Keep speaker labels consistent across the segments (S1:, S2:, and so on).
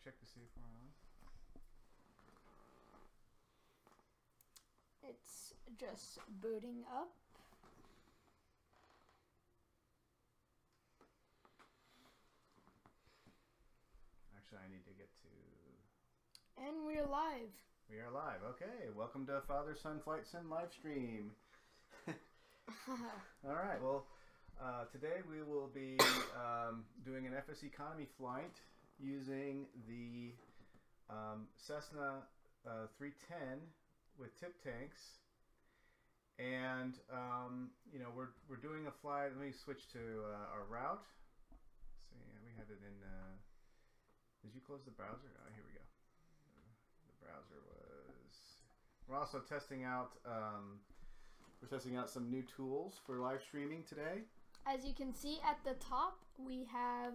S1: check to see if we're on.
S2: It's just booting up.
S1: Actually, I need to get to...
S2: And we're live.
S1: We are live. Okay, welcome to Father Son Flight Sim live stream. All right, well, today we will be doing an FSEconomy flight using the Cessna 310 with tip tanks. And, you know, we're doing a flight. Let me switch to our route. Let's see, we had it in... did you close the browser? Oh, here we go. The browser was... We're also testing out... we're testing out some new tools for live streaming today.
S2: As you can see at the top, we have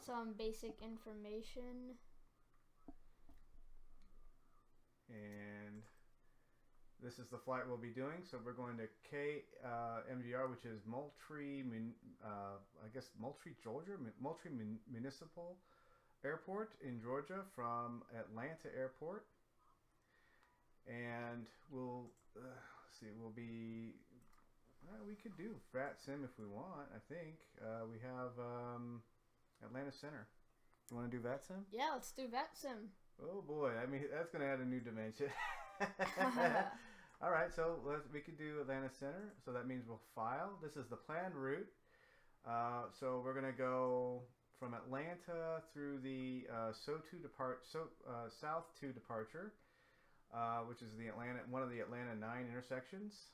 S2: some basic information.
S1: And this is the flight we'll be doing. So we're going to KMGR, which is Moultrie, I guess Moultrie, Georgia, Moultrie Municipal Airport in Georgia from Atlanta Airport. And we'll see. We'll be. We could do VATSIM if we want. I think we have Atlanta Center. You want to do VATSIM?
S2: Yeah, let's do VATSIM.
S1: Oh boy, I mean that's going to add a new dimension. All right, so we could do Atlanta Center. So that means we'll file. This is the planned route. So we're going to go from Atlanta through the South to departure, which is the one of the Atlanta 9 intersections.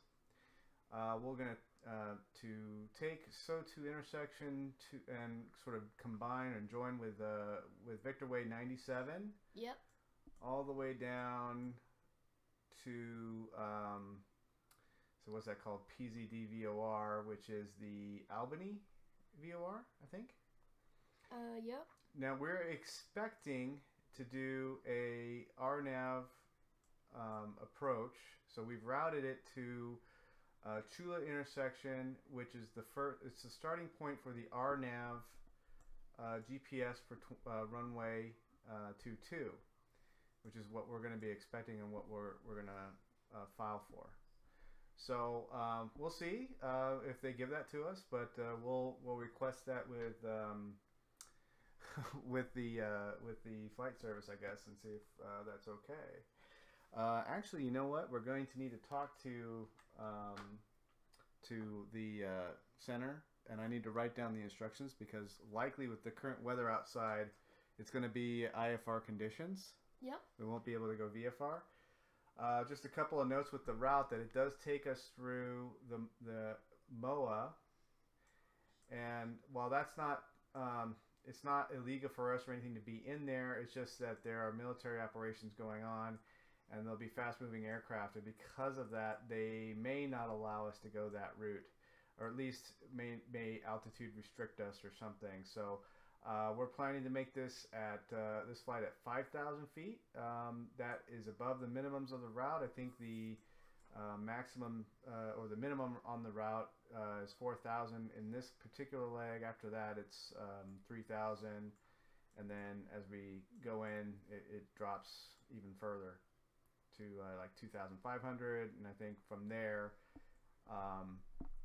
S1: We're going to take SO2 intersection and sort of combine and join with Victor Way 97.
S2: Yep. All
S1: the way down to so what's that called? PZD VOR, which is the Albany VOR, I think.
S2: Yep.
S1: Now we're expecting to do a RNAV approach, so we've routed it to Chula intersection, which is it's the starting point for the RNAV GPS for runway 22, which is what we're going to be expecting and what we're going to file for. So we'll see if they give that to us, but we'll request that with with the flight service, I guess, and see if that's okay. Actually, you know what? We're going to need to talk to the center, and I need to write down the instructions because likely with the current weather outside, it's going to be IFR conditions.
S2: Yep.
S1: We won't be able to go VFR. Just a couple of notes with the route that it does take us through the MOA, and while that's not it's not illegal for us or anything to be in there, it's just that there are military operations going on and there'll be fast-moving aircraft, and because of that, they may not allow us to go that route, or at least may altitude restrict us or something. So we're planning to make this this flight at 5,000 feet. That is above the minimums of the route. I think the maximum or the minimum on the route is 4,000 in this particular leg. After that, it's 3,000, and then as we go in, it drops even further to like 2,500, and I think from there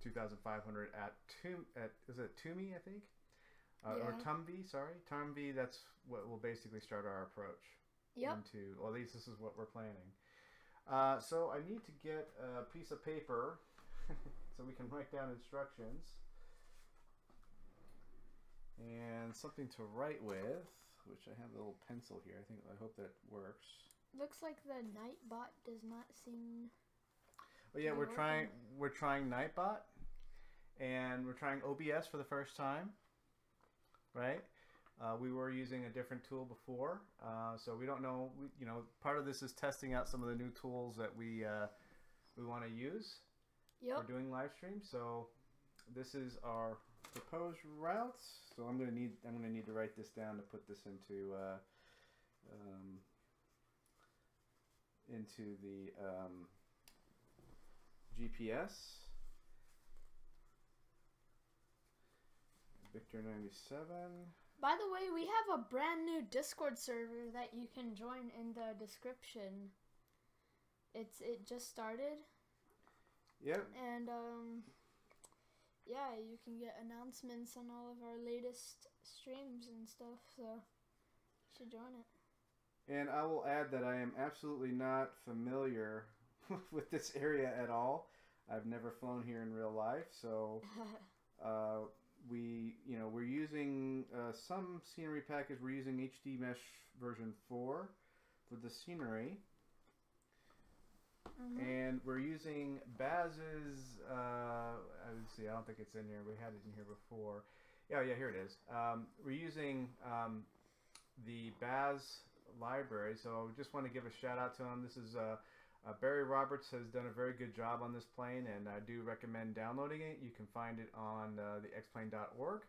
S1: 2,500 at is it Toomey, I think, or Tumby, sorry, Tumby. That's what will basically start our approach.
S2: Yep.
S1: Into, well, at least this is what we're planning. So I need to get a piece of paper so we can write down instructions and something to write with, which I have a little pencil here. I hope that works.
S2: Looks like the Nightbot does not seem.
S1: Well, yeah, we're trying Nightbot, and we're trying OBS for the first time, right? We were using a different tool before, so we don't know. You know, part of this is testing out some of the new tools that we want to use.
S2: Yep.
S1: We're doing live stream, so this is our proposed routes. So I'm gonna need to write this down to put this into the GPS. Victor 97.
S2: By the way, we have a brand new Discord server that you can join in the description. It just started.
S1: Yep.
S2: And yeah, you can get announcements on all of our latest streams and stuff. So you should join it.
S1: And I will add that I am absolutely not familiar with this area at all. I've never flown here in real life, so we're using some scenery package. We're using HD Mesh version 4 for the scenery, and we're using Baz's. Let's see, I don't think it's in here. We had it in here before. Yeah, here it is. We're using the Baz library, so I just want to give a shout out to him. This is Barry Roberts has done a very good job on this plane, and I do recommend downloading it. You can find it on the xplane.org.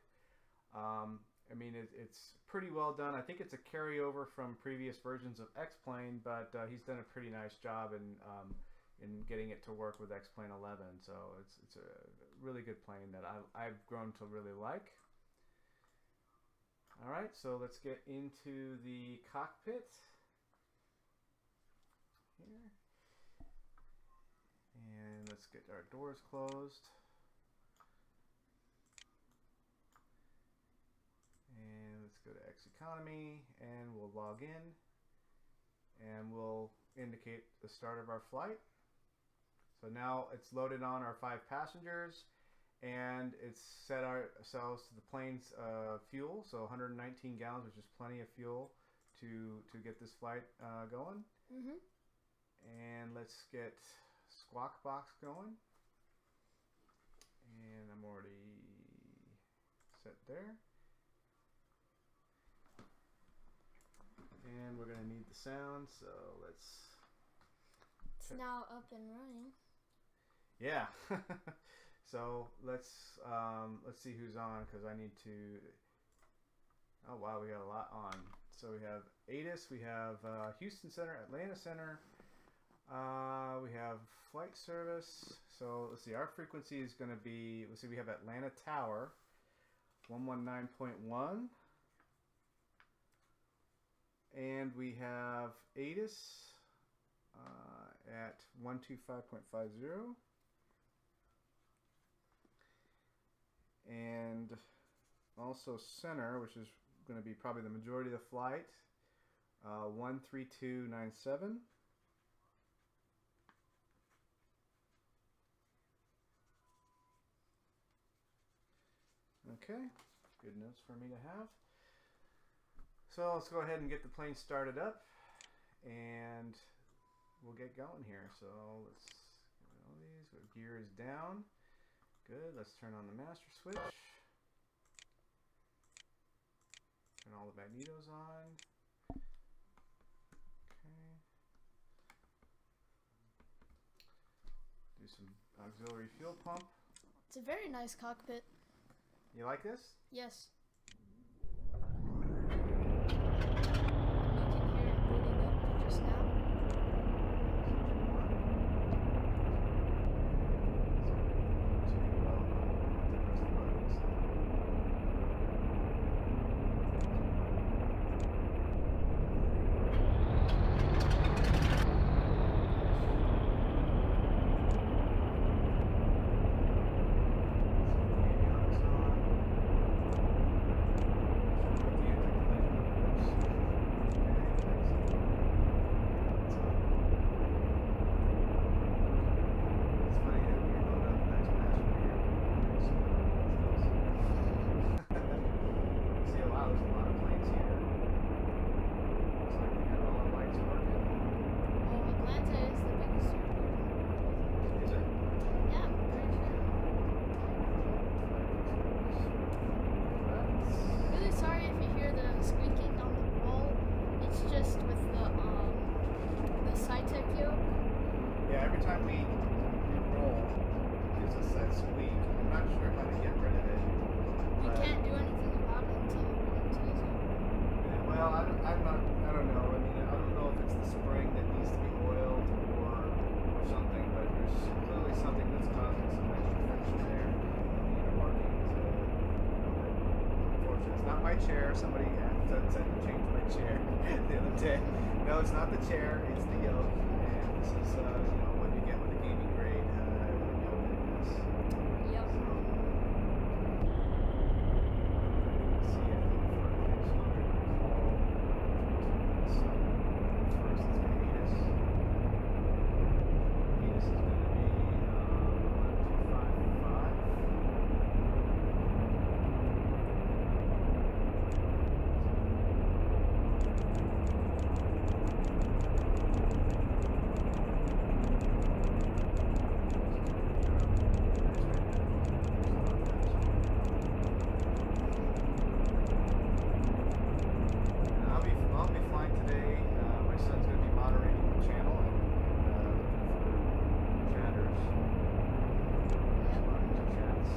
S1: I mean, it's pretty well done. I think it's a carryover from previous versions of X-Plane, but he's done a pretty nice job in getting it to work with X-Plane 11. So it's a really good plane that I've grown to really like. All right, so let's get into the cockpit here. And let's get our doors closed. And let's go to FSEconomy, and we'll log in, and we'll indicate the start of our flight. So now it's loaded on our 5 passengers, and it's set ourselves to the plane's fuel, so 119 gallons, which is plenty of fuel to get this flight going. And let's get Squawk Box going, and I'm already set there. And we're going to need the sound, so let's...
S2: It's now up and running.
S1: Yeah. So let's see who's on, because I need to... Oh wow, we got a lot on. So we have ATIS, we have Houston Center, Atlanta Center, we have flight service. So let's see, our frequency is going to be, let's see, we have Atlanta Tower 119.1, and we have ATIS at 125.50, and also center, which is going to be probably the majority of the flight, 13297. Okay, good notes for me to have. So let's go ahead and get the plane started up, and we'll get going here. So let's get all these. The gear is down. Good. Let's turn on the master switch. Turn all the magnetos on. Okay. Do some auxiliary fuel pump.
S2: It's a very nice cockpit.
S1: You like this?
S2: Yes. You can hear it booting up just now.
S1: not my chair. Somebody had to change my chair the other day. No, it's not the chair. It's the yoke. And this is, you know, what you get with a gaming grade yoke, I guess.
S2: Yep.
S1: See, I think for next year, so first it's going to be Enos. Enos is going to be 255. I'll be flying today. My son's going to be moderating the channel and looking for chatters, responding to chats.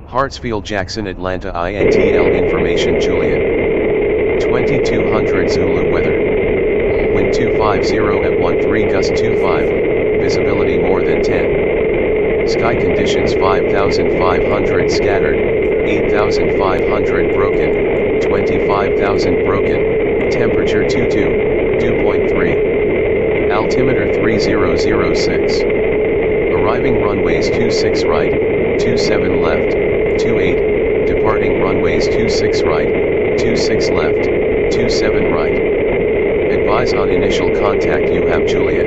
S3: Hartsfield Jackson Atlanta INTL Information Juliet 2200 Zulu weather. Wind 250 at 13 gust 25, visibility more than 10. Sky conditions 5500 scattered, 8500 broken, 25,000 broken, temperature 22, dew point 3. Altimeter 3006. Arriving runways 26 right, 27 left, 28, departing runways 26 right, 26 left, 27 right. Advise on initial contact you have Juliet.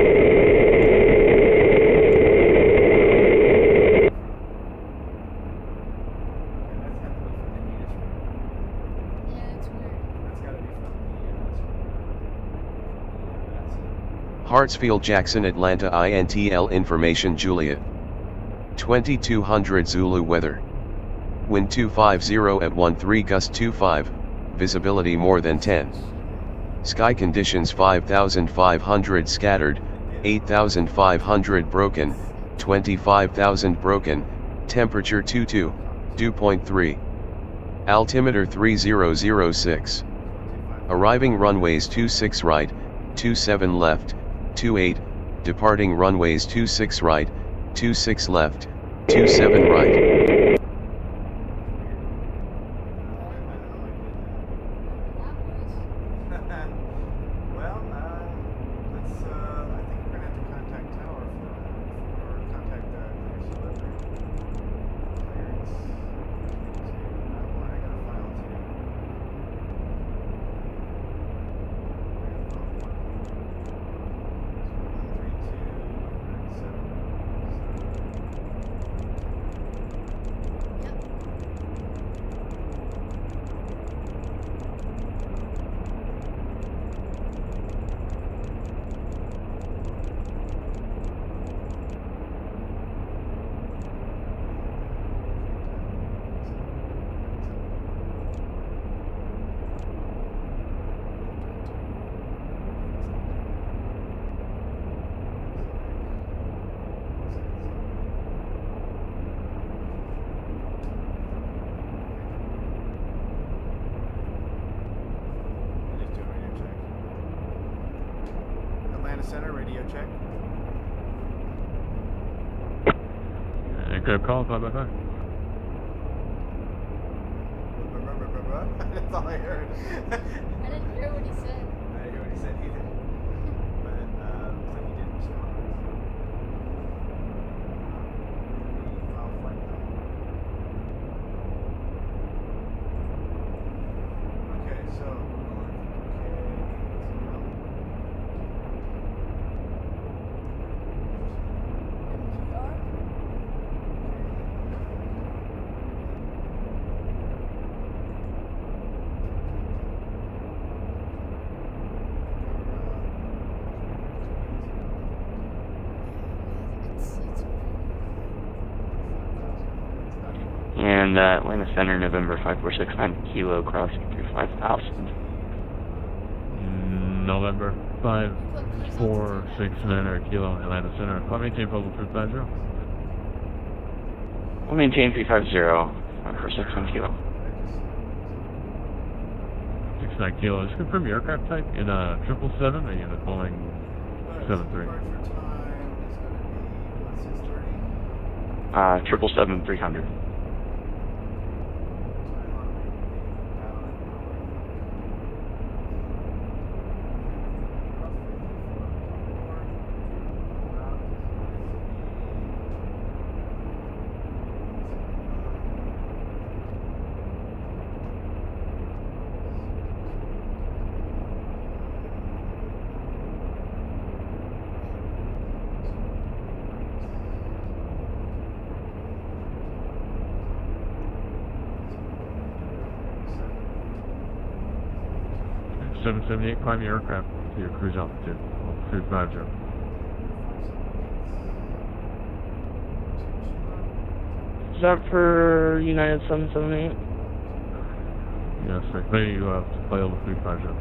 S2: Yeah, it's weird.
S1: That's got to be from the
S3: Hartsfield Jackson Atlanta INTL Information Juliet 2200 Zulu weather. Wind 250 at 13 gust 25, visibility more than 10. Sky conditions 5500 scattered, 8500 broken, 25,000 broken, temperature 22, dew point 3. Altimeter 3006. Arriving runways 26 right, 27 left, 28, departing runways 26 right, 26 left, 27 right.
S1: Well, let's, I think we're going to have to contact Tower or contact Clearance Delivery. Clearance. I got a file too. Center, radio check.
S4: Good call, 5x5.
S1: That's all I heard.
S2: I didn't hear what he said.
S1: I didn't hear what he said either. But looks like he did respond. File flight plan. Okay, so we're going
S4: And Atlanta Center, November 5469, Kilo crossing through 5,000.
S5: November 5469 or Kilo, Atlanta Center. Call maintain Purple 250.
S4: We'll maintain 350 for 61 kilo.
S5: 69 kilo. Just confirm your aircraft type in a 777 or you have a Boeing 73?
S1: Departure time is going to be, what, 6:30?
S4: 777 300.
S5: Seven 778, climb your aircraft to your cruise altitude. 350.
S4: Is that for United 778?
S5: Yes, sir. Maybe you fly over 350.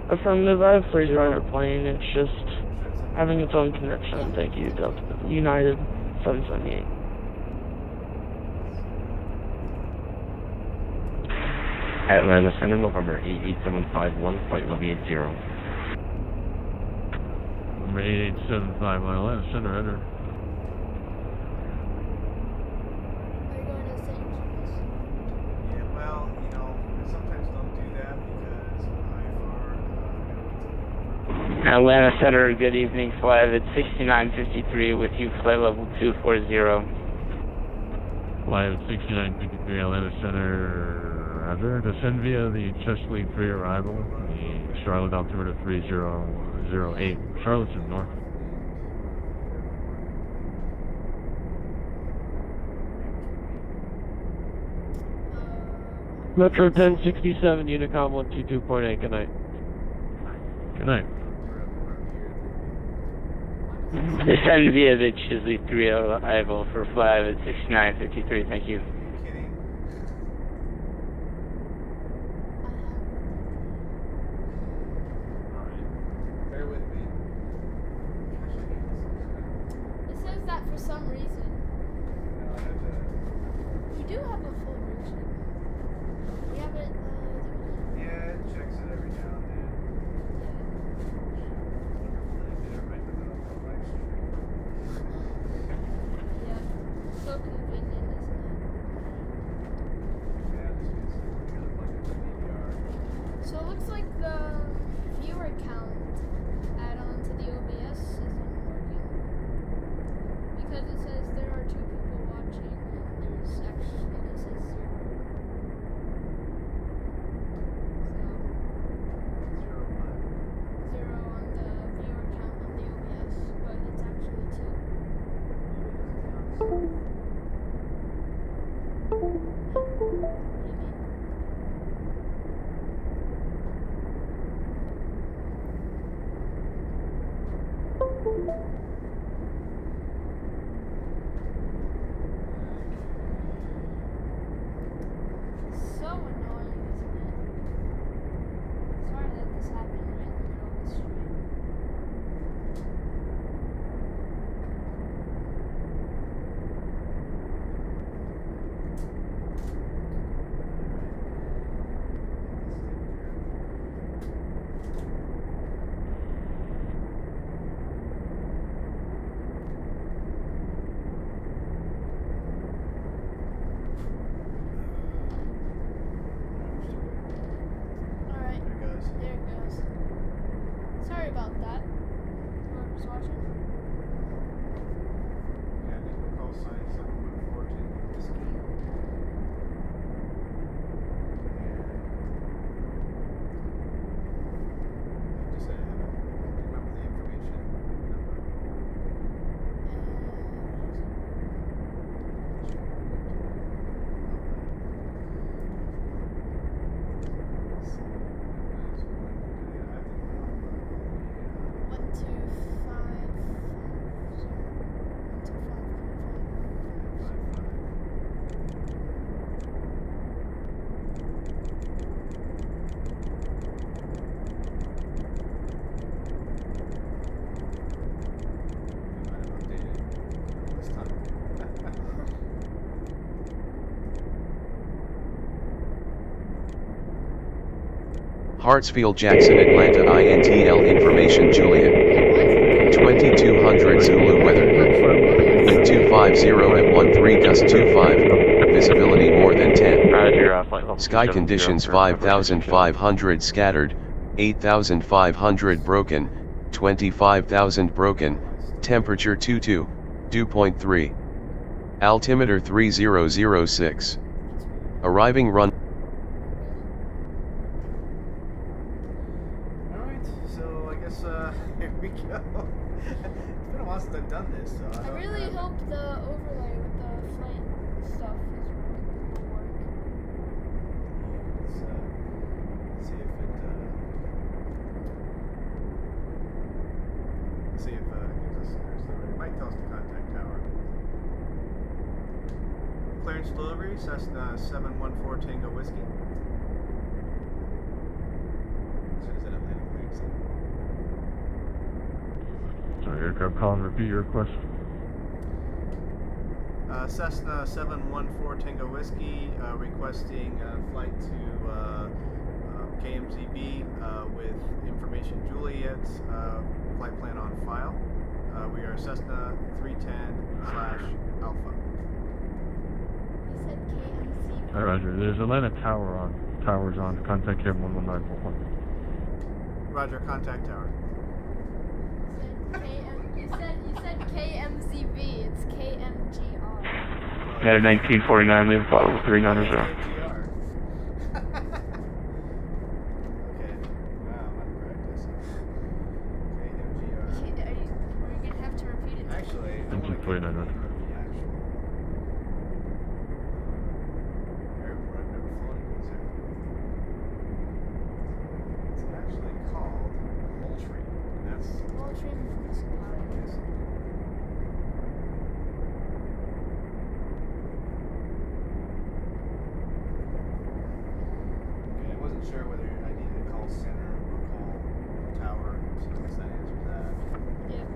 S4: Affirmative, I have Fraser on our plane. It's just having its own connection. Thank you, Delta. United 778. Atlanta Center, November 88751, flight will be 80.
S5: Number 8875 on Atlanta Center, enter.
S2: Are you going to St. Louis?
S1: Yeah, well, you know, I sometimes don't do that because IFR,
S4: Atlanta Center, good evening, flight at 6953 with you, flight level 240.
S5: Flight 6953 Atlanta Center, roger. Descend via the Chesley 3 arrival, the Charlotte altimeter 3008, Charlottesville North.
S6: Metro 1067, Unicom 122.8, good night.
S5: Good night.
S4: Descend via the Chesley 3 arrival for flight at 6953, thank you.
S1: kidding. Alright, bear with me. Gosh, I hate this.
S2: It says that for some reason.
S1: No, I have to.
S2: You do have a full version. We have it,
S1: Yeah, it checks it every now and then. They did it right in the middle of the live stream.
S2: yeah. So convenient, isn't it?
S3: Hartsfield Jackson Atlanta INTL information Juliet. 2200 Zulu weather. Wind 250 at 13 gust 25, visibility more than 10. Sky conditions 5,500 scattered, 8,500 broken, 25,000 broken, temperature 22, dew point 3. Altimeter 3006. Arriving run.
S1: Alright, so I guess here we go. It's been a while since I've done this, so
S2: I really hope the overlay with the flight stuff will work.
S1: Let's see if it gives us, it might tell us the contact tower. Clearance delivery, Cessna 714 Tango Whiskey. So is it Atlantic clearance?
S5: Sorry, aircraft call and repeat your request.
S1: Cessna 714 Tango Whiskey requesting flight to KMGB with information Juliet, flight plan on file. We are Cessna 310/Alpha.
S2: You said KMC.
S5: Alright, Roger. There's Atlanta towers on. Contact cab 11941.
S1: Roger, contact tower.
S2: You said KMZB. It's KMGR.
S4: At 1949, leave follow 390.
S1: KMGR. Okay. Wow, I'm out of practice. KMGR.
S2: We're gonna have to repeat it.
S1: Actually, I want to
S5: 1949, Roger.
S1: the actual airport. I've never flown into this airport. It's actually called Moultrie, and that's
S2: Moultrie Municipality.
S1: Okay, I wasn't sure whether I needed to call center or call tower, so I guess that answers that.
S2: Yep.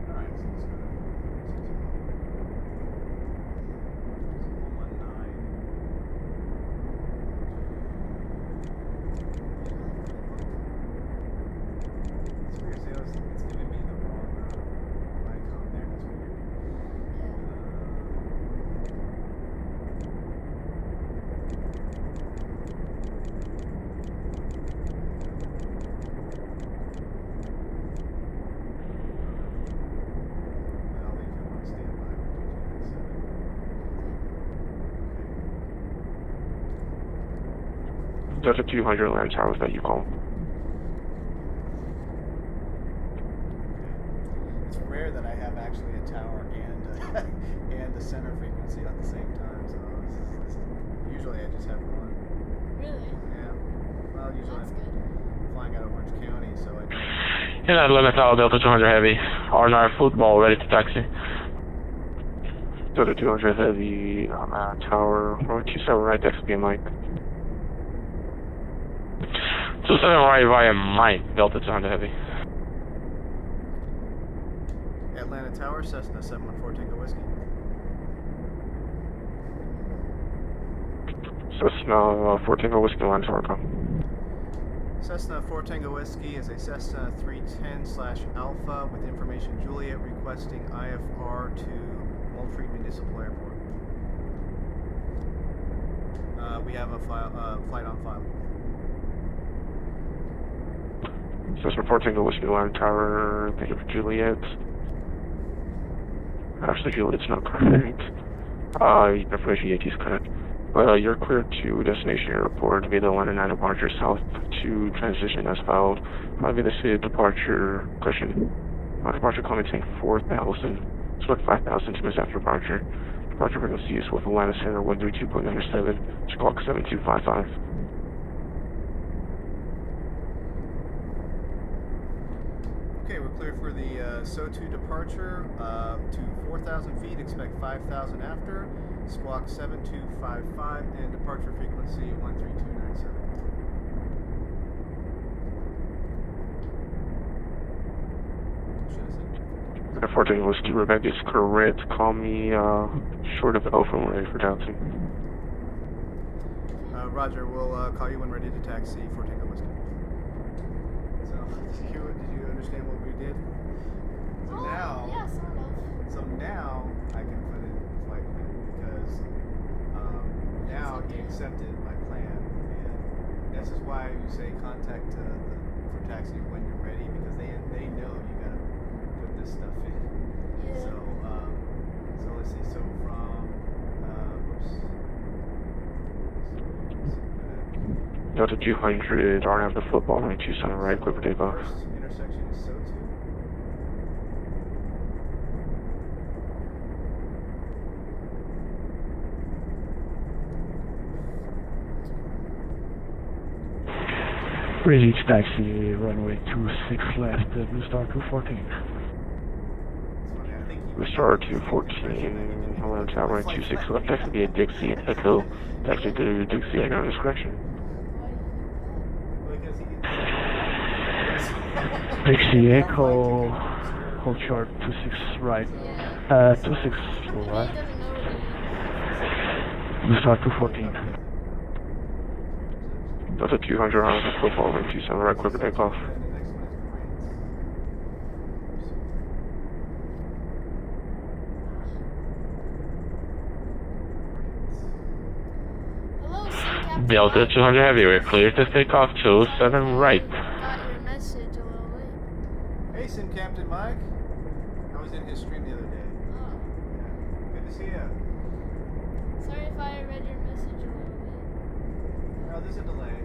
S1: Alright, so let's go to 119. It's weird, see, it's giving me the wrong icon there, that's weird. I'll leave him on standby for 2297.
S4: Delta 200 land towers that you call.
S1: It's rare that I have actually a tower and and a center frequency at the same time. So this is usually I just have one.
S2: Really?
S1: Yeah. Well, usually
S2: That's
S1: I'm
S2: good.
S1: flying out of Orange County, so I don't.
S4: In Atlanta Tower, Delta 200 Heavy. R9 football, ready to taxi. Delta 200 Heavy, tower, 27 right, XP Mike. 27 right via Mike, Delta 200 Heavy.
S1: Atlanta Tower, Cessna 714 Tango Whiskey.
S4: Cessna 4 Tango Whiskey, land tower, come.
S1: Cessna 4 Tango Whiskey is a Cessna 310/Alpha with information Juliet requesting IFR to Moultrie Municipal Airport. We have a flight on file.
S4: Cessna 4 Tango Whiskey, land tower, thank you for Juliet. Actually, Juliet's not correct. Information Yankee's correct. You're clear to destination airport via the London 9 departure south to transition as filed. Via the city departure question. Departure commenting 4,000. Select 5,000 minutes after departure. Departure frequency is with Atlanta Center 132.97. Squawk 7255.
S1: Okay, we're clear for the SO2 departure to 4,000 feet. Expect 5,000 after. Squawk 7255 and departure frequency 13297. Should have said
S4: 14 Whiskey, Rebecca is correct. Call me short of Alpha when ready for Delta.
S1: Roger, we'll call you when ready to taxi for Tango Whiskey. So, did you understand what we did? So now,
S2: yeah, sort of.
S1: so now I can put in flight plan because now he accepted my plan, and this is why you say contact for taxi when you're ready because they know you gotta put this stuff in.
S2: Yeah.
S1: So let's see. So from
S4: Delta 200, RN of the football, 927 right, clear for takeoff.
S1: First intersection is SO2.
S4: Release taxi, runway 26 left, Blue Star 214. Blue Star 214, Hello Tower 26 left, taxi via Dixie Echo, taxi to Dixie Echo discretion. Dixie Echo, hold short 26 right, 26 left, Blue Star 214. Delta 200 on the football, 927 right, clear for takeoff.
S2: Hello, Captain
S4: Delta
S2: Mike.
S4: 200 Heavy, we're clear to take off 27 right.
S2: Got your message a little late.
S1: Hey, Sim Captain Mike. I was in his stream the other day.
S2: Oh,
S1: Good to see you.
S2: sorry if I read your message a little late.
S1: Oh, there's a delay.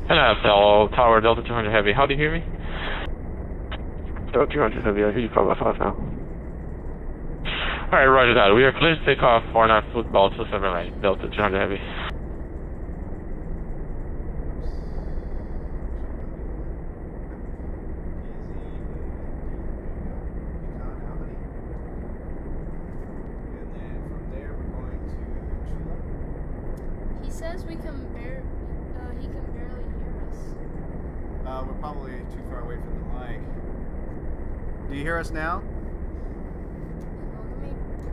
S4: NFL Tower Delta 200 Heavy, how do you hear me? Delta 200 Heavy, I hear you 5x5 now. Alright, roger that. We are clear to take off for our football 27 right, Delta 200 Heavy.
S2: He says he can barely hear us.
S1: We're probably too far away from the mic. Do you hear us now?
S2: Well, let me point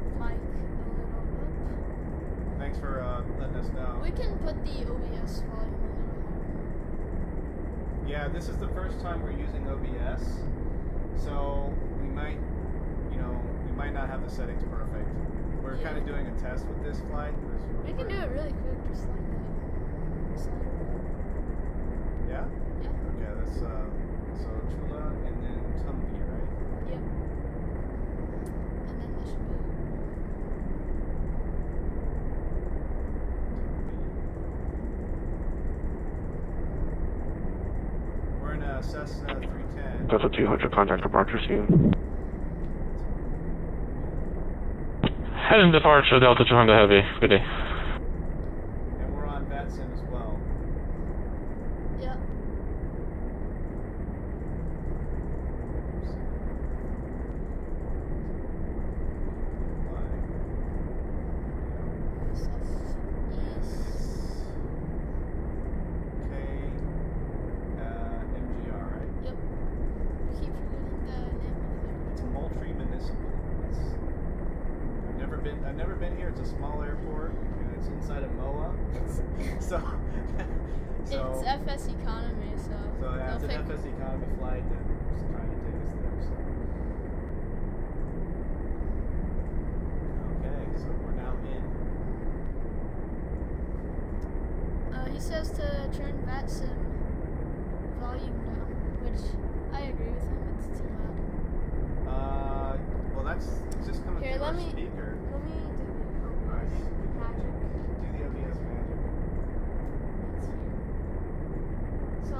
S2: the mic a little up.
S1: Thanks for letting us know.
S2: We can put the OBS volume a little higher.
S1: Yeah, this is the first time we're using OBS, so we might not have the settings perfect. We're kind of doing a test with this flight.
S2: We can do it really quick, just like that.
S1: Yeah?
S2: Yeah.
S1: Okay, that's so Chula and then Tumby, right?
S2: Yep. And then this should be.
S1: We're in a Cessna 310.
S4: Delta 200, contact departure soon. Heading departure, Delta 200 Heavy. Good day.
S1: And we're on VATSIM as well.
S2: Yep.
S1: KMGR, right?
S2: Yep. Keep forgetting the name of
S1: It's Moultrie Municipal. I've never been here. It's a small airport and it's inside of MOA. so
S2: It's FSEconomy, so.
S1: So yeah, it's an FSEconomy flight that was trying to take us there. So. Okay, so we're now in.
S2: He says to turn VATSIM volume down, which I agree with him. It's too loud.
S1: Well, it's just coming
S2: Here,
S1: through
S2: let
S1: our
S2: me-
S1: speaker.
S2: Let me do the
S1: Alright,
S2: magic.
S1: do the OBS magic.
S2: It's here. So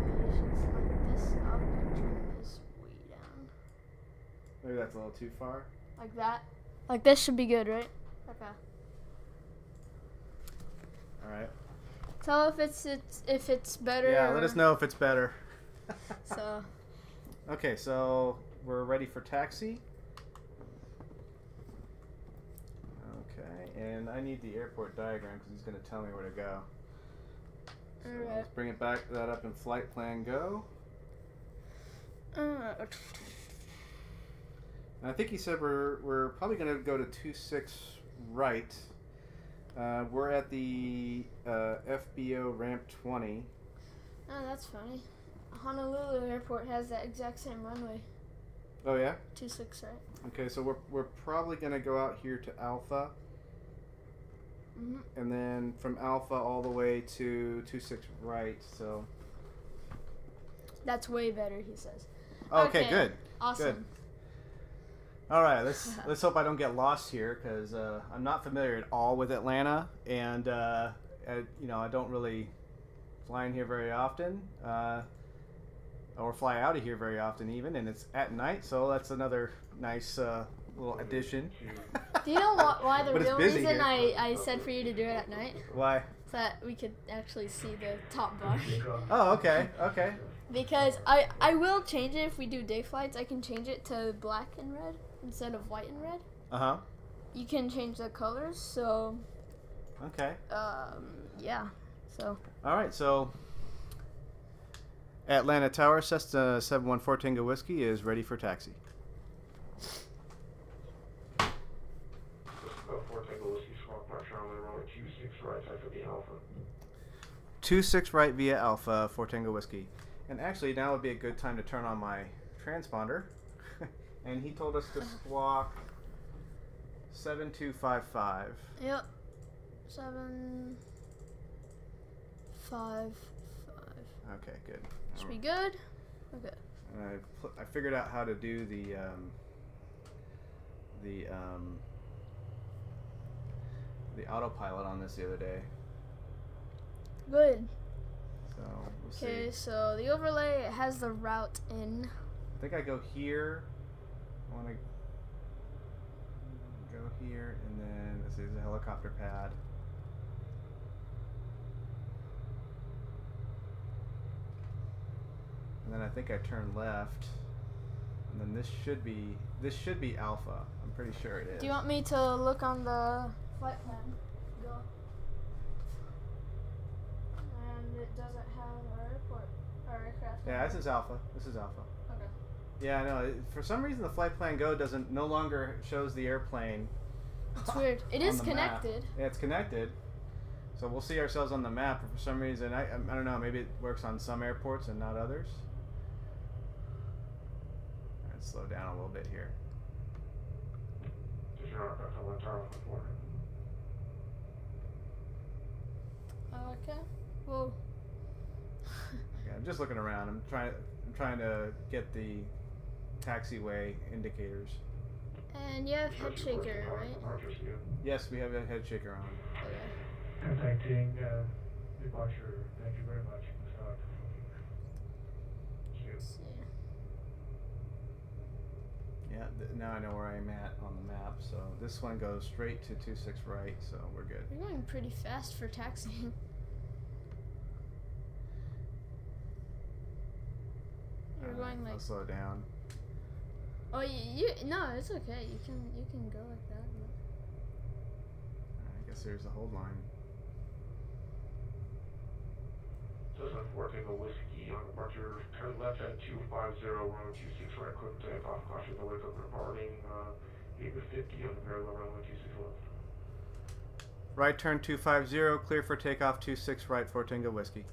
S2: you should select this up and turn this way down.
S1: Maybe that's a little too far.
S2: Like that. Like this should be good, right? Okay.
S1: Alright.
S2: Tell if it's better.
S1: Yeah, let us know if it's better.
S2: So
S1: Okay, so we're ready for taxi. Okay, and I need the airport diagram because he's going to tell me where to go. So
S2: Alright.
S1: let's bring it back that up in flight plan go. And I think he said we're probably going to go to 26 right. We're at the FBO ramp 20.
S2: Oh, that's funny. Honolulu Airport has that exact same runway.
S1: Oh yeah?
S2: 26 right.
S1: Okay, so we're probably going to go out here to Alpha.
S2: Mm-hmm.
S1: And then from Alpha all the way to 26 right, so...
S2: That's way better, he says.
S1: Okay, good.
S2: Awesome.
S1: Good. All right, let's hope I don't get lost here, because I'm not familiar at all with Atlanta, and you know, I don't really fly in here very often, or fly out of here very often even, and it's at night, so that's another nice little addition.
S2: Do you know why the
S1: But it's
S2: real
S1: busy
S2: reason
S1: here.
S2: I said for you to do it at night?
S1: Why?
S2: So that we could actually see the top bar.
S1: Oh, okay, okay.
S2: Because I will change it if we do day flights. I can change it to black and red instead of white and red.
S1: Uh-huh.
S2: You can change the colors, so
S1: Okay.
S2: yeah. So
S1: All right, so Atlanta Tower, Cessna 714 Tango Whiskey is ready for taxi.
S4: Runway 26 right after the Alpha.
S1: 26 right via Alpha, 4 Tango Whiskey. And actually, now would be a good time to turn on my transponder. And he told us to squawk 7255.
S2: yep, 755.
S1: Okay, good.
S2: Should be good. Okay.
S1: And I figured out how to do the autopilot on this the other day.
S2: Good.
S1: So we'll
S2: Okay,
S1: see.
S2: so the overlay has the route in.
S1: I think I go here. I want to go here, and then this is a helicopter pad. And then I think I turn left, and then this should be Alpha. I'm pretty sure it is.
S2: Do you want me to look on the flight plan? Go. And it doesn't have our airport, our aircraft.
S1: Yeah, this is Alpha. This is Alpha.
S2: Okay.
S1: Yeah, I know. For some reason, the Flight Plan Go no longer shows the airplane.
S2: It's weird. It
S1: on
S2: is
S1: the map.
S2: connected.
S1: Yeah, it's connected. So we'll see ourselves on the map. But for some reason, I don't know. Maybe it works on some airports and not others. Let's slow down a little bit here.
S2: Okay. Well.
S1: Okay, I'm just looking around. I'm trying to get the taxiway indicators.
S2: And you have head shaker, right?
S1: Yes, we have a head shaker on.
S2: Okay.
S4: Contacting departure. Thank you very much.
S2: Let's see.
S1: Yeah, now I know where I'm at on the map. So this one goes straight to 26 right, so we're good.
S2: You're going pretty fast for taxiing. You're going like.
S1: I'll slow down.
S2: Oh, no, it's okay. You can go like that. But...
S1: I guess there's the hold line.
S4: Cessna 4 Tango Whiskey on departure. Turn left at 250, runway 26 right, quick takeoff. Caution the wake up departing 850 on the parallel runway 26 left.
S1: Right turn 250, clear for takeoff 26 right, 4 Tango Whiskey.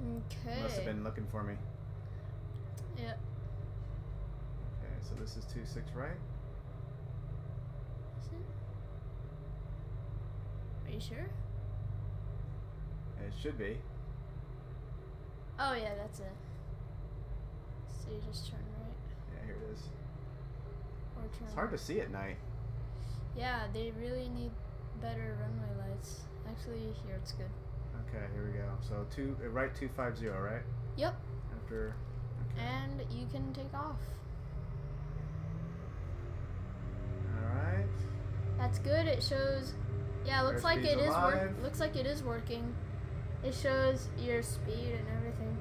S2: Okay.
S1: Must have been looking for me.
S2: Yep.
S1: Okay, so this is 26 right.
S2: Is it? Are you sure?
S1: It should be.
S2: Oh yeah, that's it. So you just turn right
S1: Yeah, here it is.
S2: or turn.
S1: It's hard to
S2: left.
S1: see at night.
S2: Yeah, they really need better runway lights. Actually, here it's good.
S1: Okay, here we go. So right 250, right?
S2: Yep.
S1: After. Okay.
S2: And you can take off.
S1: All right.
S2: That's good. It shows. Yeah, looks like it
S1: Airspeed's
S2: is
S1: alive.
S2: looks like it is working. It shows your speed and everything.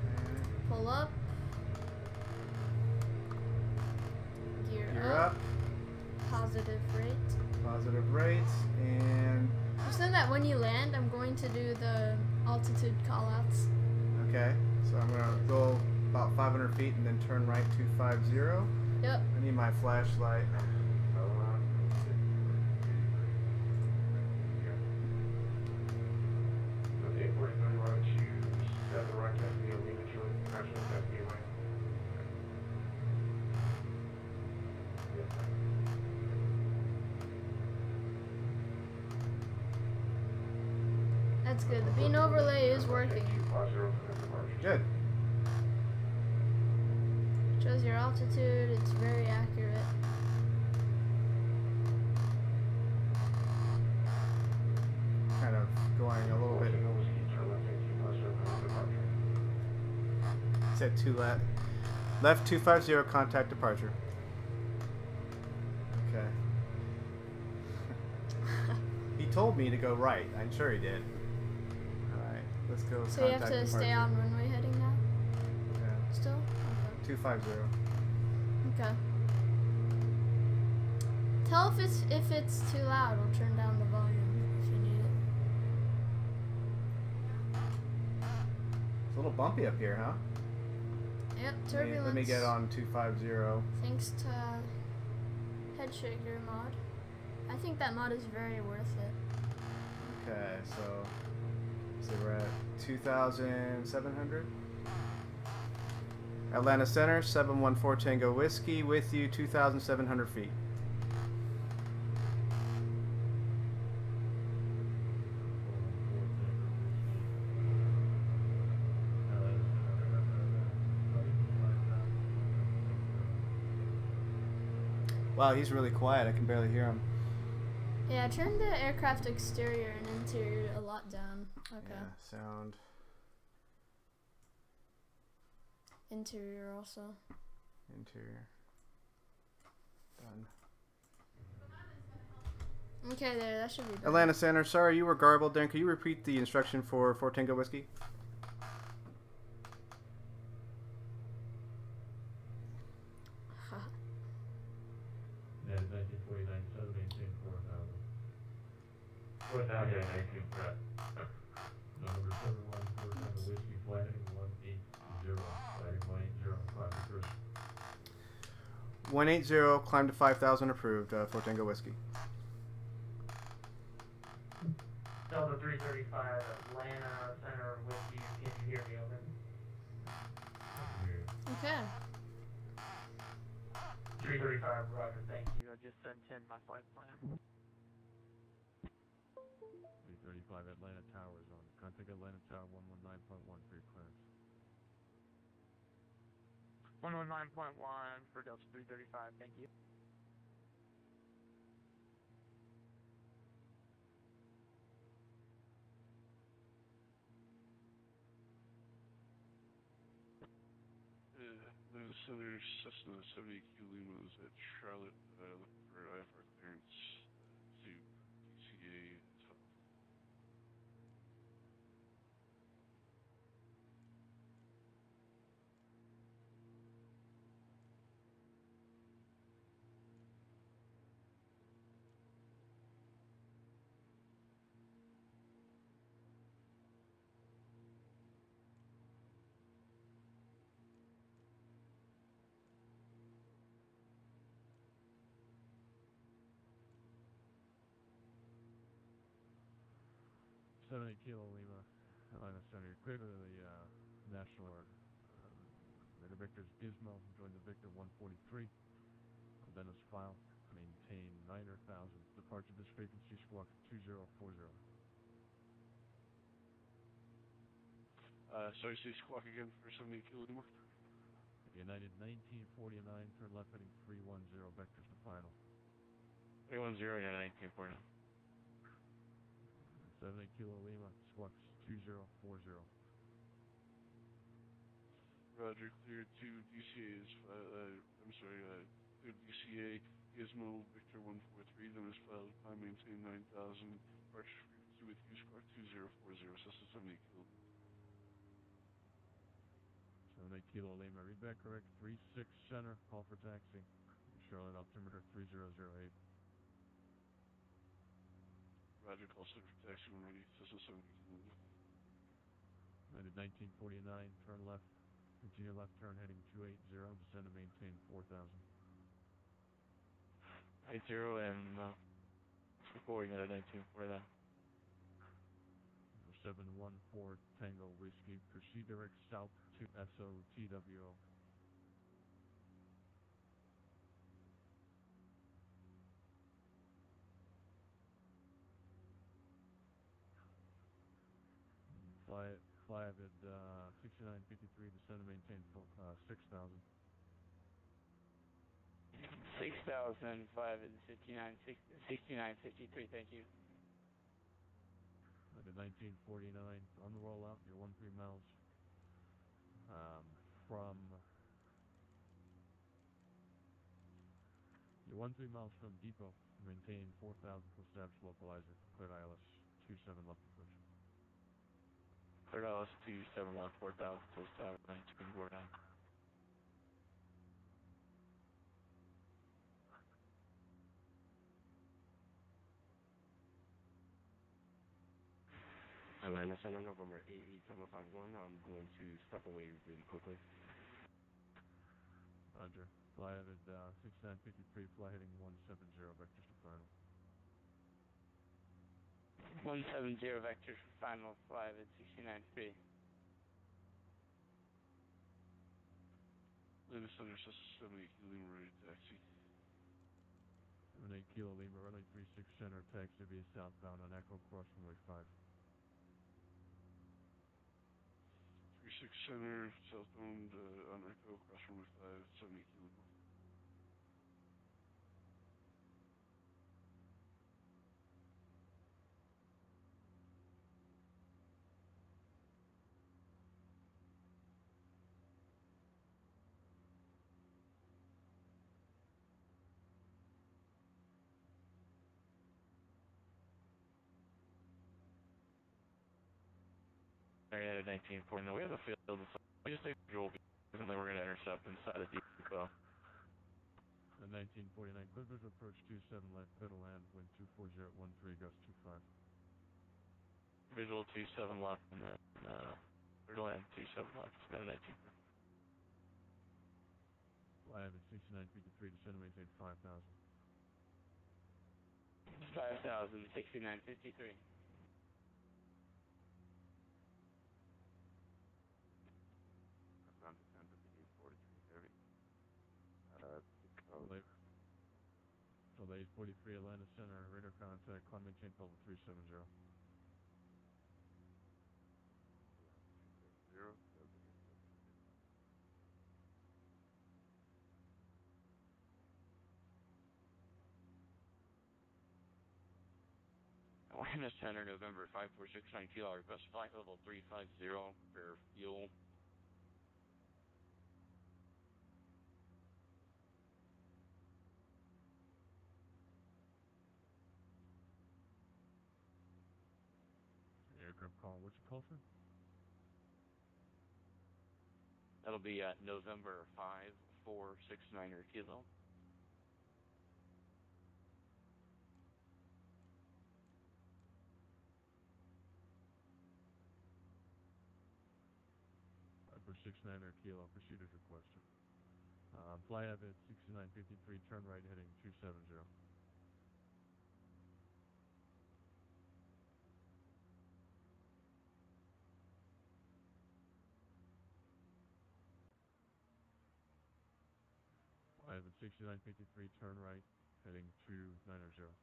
S1: Okay.
S2: Pull up.
S1: Gear up.
S2: Positive rate.
S1: Positive rates and.
S2: Just know that when you land, I'm going to do the altitude callouts.
S1: Okay. So I'm gonna go about 500 feet and then turn right 250.
S2: Yep.
S1: I need my flashlight.
S2: That's good. The beam overlay is working.
S1: Good.
S2: Shows your altitude. It's very accurate.
S1: Kind of going a little bit. Said two left. Left 250, contact departure. Okay. He told me to go right. I'm sure he did. Alright, let's go.
S2: So you have to stay on runway heading now?
S1: Yeah.
S2: Still? Okay.
S1: 250.
S2: Okay. Tell if it's too loud. We'll turn down the volume if you need it.
S1: It's a little bumpy up here, huh?
S2: Yep, turbulence.
S1: Let me get on 250.
S2: Thanks to Head Shaker mod. I think that mod is very worth it.
S1: Okay, so we're at 2,700. Atlanta Center, 714 Tango Whiskey, with you, 2,700 feet. Wow, he's really quiet. I can barely hear him.
S2: Yeah, turn the aircraft exterior and interior a lot down. Okay.
S1: Yeah, sound.
S2: Interior also.
S1: Interior. Done.
S2: Okay, there. That should be better.
S1: Atlanta Center, sorry you were garbled there. Could you repeat the instruction for Tango Whiskey?
S5: Yeah, 1949, 718, 4,000. 4,000, 19, correct. Number 714, Tango Whiskey, flight heading 180, flighting 180, climb to cruise.
S1: 180, climb to 5,000, approved, for Tango Whiskey.
S7: Delta 335, Atlanta Center Whiskey, can you hear me over?
S2: Okay.
S7: 335, Roger, thank you. I just sent in my flight plan.
S5: 335 Atlanta Tower zone. Contact Atlanta Tower 119.1 for your clearance.
S7: 119.1 for Delta 335, thank you.
S8: The Center Cessna 70 Q Lima is at Charlotte, looking for IFR clearance to DCA as well.
S5: Kilo Lima, Atlanta Center. You're clear to the national order. The Victor's Gizmo, join the Victor 143. Then is file. Maintain 9,000. Departure this frequency, squawk 2040.
S8: Sorry, say squawk again for 70 Kilo Lima.
S5: United 1949, turn left heading 310, Vector's the final.
S8: 310, yeah, 1949.
S5: 70 Kilo Lima, squawk 2040.
S8: Roger, clear to DCA's, I'm sorry, clear to DCA, Gizmo, Victor 143, then is filed, time maintain 9,000, departure frequency with you, squawk 2040, Cessna 70 Kilo.
S5: 70 Kilo Lima, read back correct, 36 center, call for taxi. Charlotte altimeter 3008.
S8: Roger, call center for taxi 180, Cessna 70 Kilo.
S5: United 1949, turn left Continue left turn heading 280, descend and maintain 4,000.
S6: 80 and recording at a 19 for that.
S5: 714 Tango Whiskey, proceed direct south to SOTWO. Fly at 6953, descend and maintain 6,000.
S6: 6,005 and 6953, thank you.
S5: At 1949, on the rollout, you're 13 miles from. You're 13 miles from depot. Maintain 4,000 full steps, localizer, cleared ILS 27 left approach.
S6: Cleared ILS 27 left, 4,000 full steps, 1949.
S4: Atlanta Center, November 88751. I'm going to step away really quickly.
S5: Roger. Fly at 6953, fly heading 170, vectors to final.
S6: 170 vectors for final, fly at 69.3.
S8: Atlanta Center, Cessna 78 Kilo Lima, ready to taxi.
S5: 78 Kilo Lima, runway 36 center, taxi via southbound on Echo, cross runway 5.
S8: 36 center, southbound on Echo, cross runway 5, 78 Kilo Lima.
S6: Area at 1949. We have a field, so we just take visual, and then we're going to intercept inside the depot.
S5: At 1949, clear visual approach 27 left, clear to land, wind 240 at 13, gust 25.
S6: Visual 27 left, and then clear to land 27 left, and 19.
S5: Fly at 6953, descend and maintain 5,000.
S6: 5,000, 6953.
S4: I'm descend to the 843 heavy.
S5: So the 843 Atlanta Center, radar contact, climb maintain level 370.
S4: 0, Delta 873.
S6: Atlanta Center, November 5469 Kilo, request flight level 350 for fuel.
S5: Aircraft call, what's your call for?
S6: That'll be at November 5469 Kilo.
S5: For 69 Kilo, proceed as requested. Fly at 6953, turn right heading 270. Fly at 6953, turn right heading 290.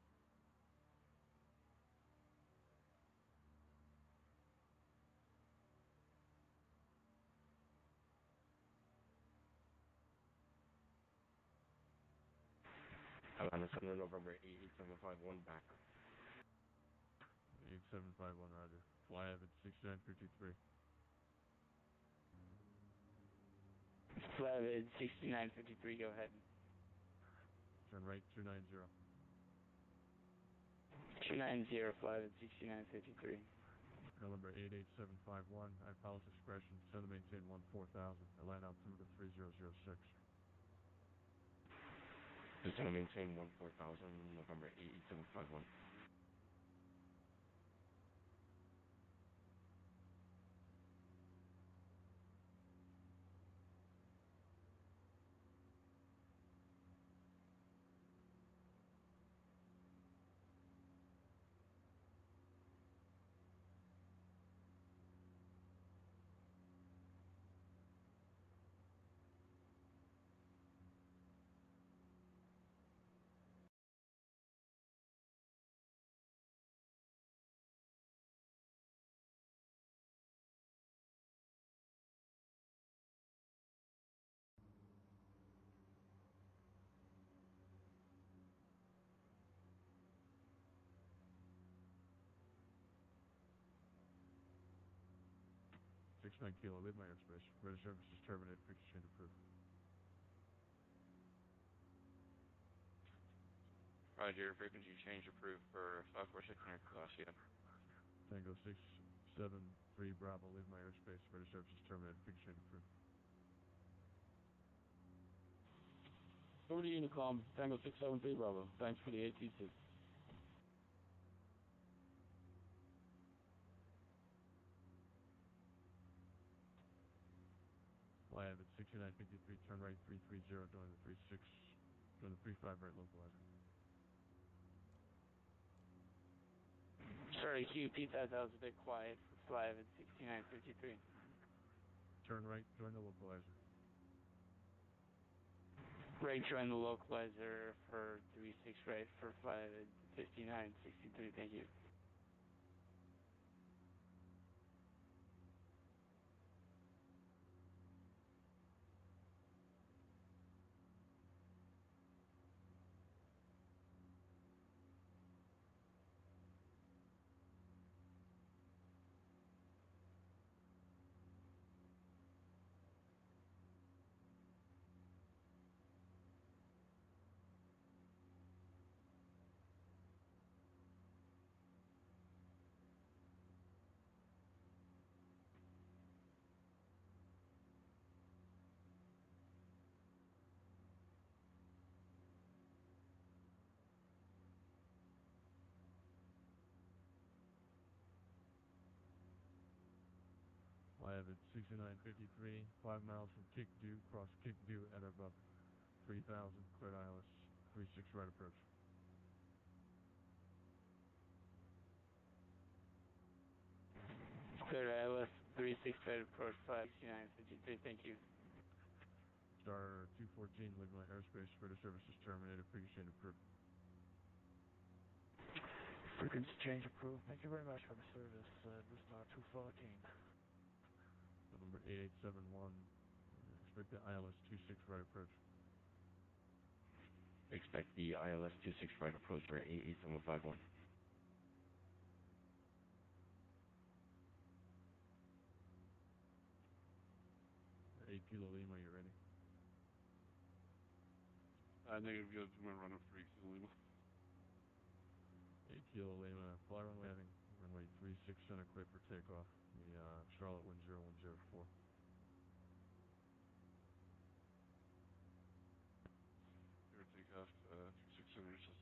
S4: Atlanta Center, November 88751 back.
S5: 8751, roger. Fly at 6953.
S6: Fly at 6953, go ahead.
S5: Turn right 290.
S6: 290, fly at 6953.
S5: Number 88751, at pilot's discretion, send to maintain 14,000. Land altimeter 3006.
S4: Just going to maintain 14,000, November 88751.
S5: 69 Kilo, leave my airspace. Ready service is terminated. Picture change approved.
S6: Roger, frequency change approved for 546 Nicosia.
S5: Tango 673 Bravo, leave my airspace. Ready service is terminated. Picture change approved.
S9: Over to Unicom, Tango 673 Bravo. Thanks for the AT6.
S5: I have it 6953, turn right 330, join the 36, join the 35 right localizer.
S9: Sorry, Q, repeat that. That was a bit quiet for 5 at 6953.
S5: Turn right, join the localizer.
S9: Right, join the localizer for 36 right for 5 at 5963. Thank you.
S5: I have it 6953, 5 miles from Kickdew, cross Kickdew at above 3000, cleared ILS 36 right approach.
S9: Cleared ILS 36 right approach 56953. Thank you.
S5: Star 214, leave my airspace, ready service is terminated, picture change approved.
S10: Frequency change approved. Thank you very much for the service, this Star 214.
S5: November 8871, expect the ILS 26 right approach.
S11: Expect the ILS 26 right approach for 88751.
S5: 8 Kilo Lima, you ready?
S8: Negative, you gotta do my run up for 8 Kilo Lima.
S5: 8 Kilo Lima, fly runway heading, runway 36 center clear for takeoff, the Charlotte wind 0104.
S8: Here, take off 36 centimeters, 70.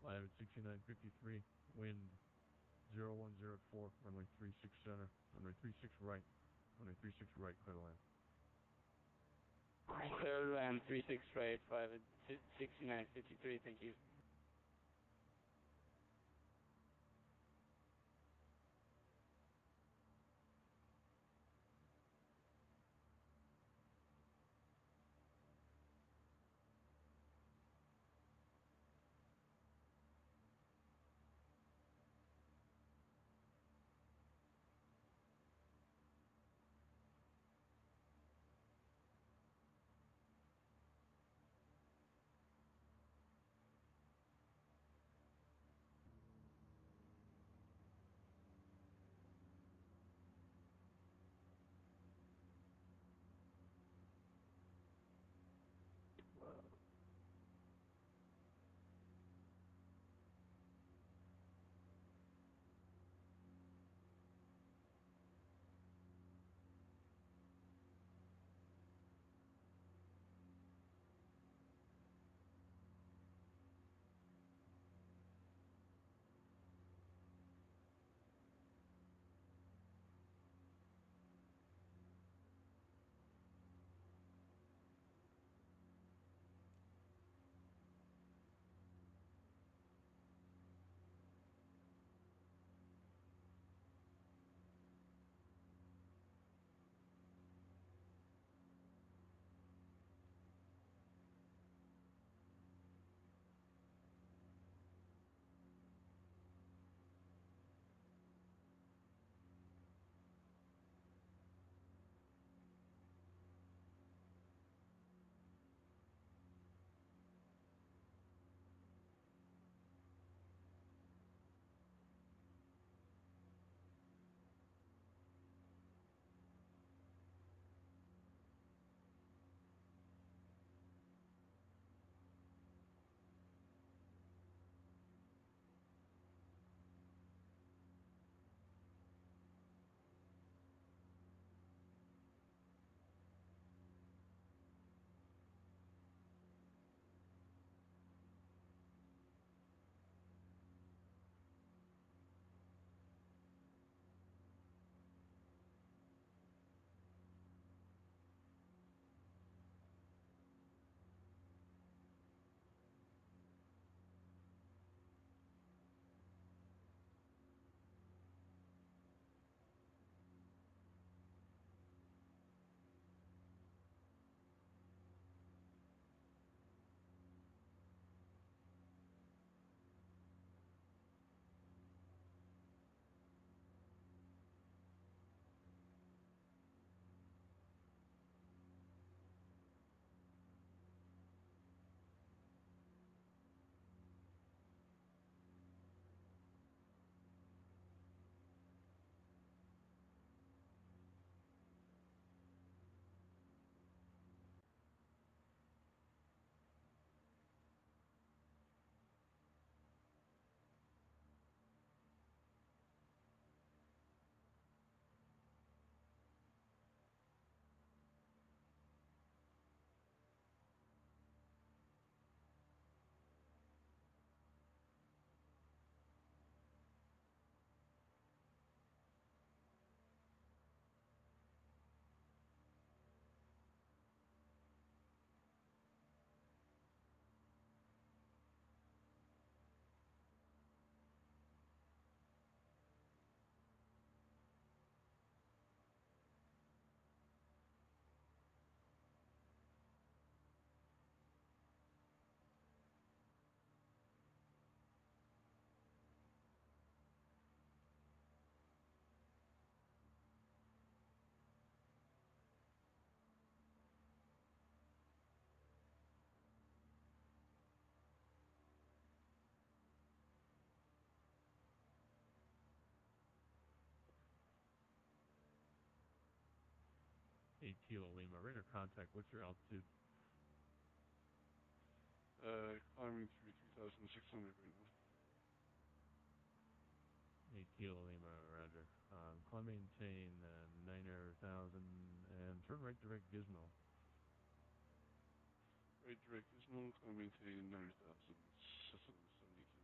S5: I have it 6953, wind 0104, runway 36 center, runway 36 right, runway 36 right, clear to land.
S9: Clear to land 36 right 5 at 6953. Thank you.
S5: 8 Kilo Lima, radar contact, what's your altitude?
S8: Climbing through 3,600 right now.
S5: 8 Kilo Lima, roger. Climb maintain 9,000 and turn right direct Gizmo.
S8: Right direct Gizmo, climb maintain 9,000, Cessna 72.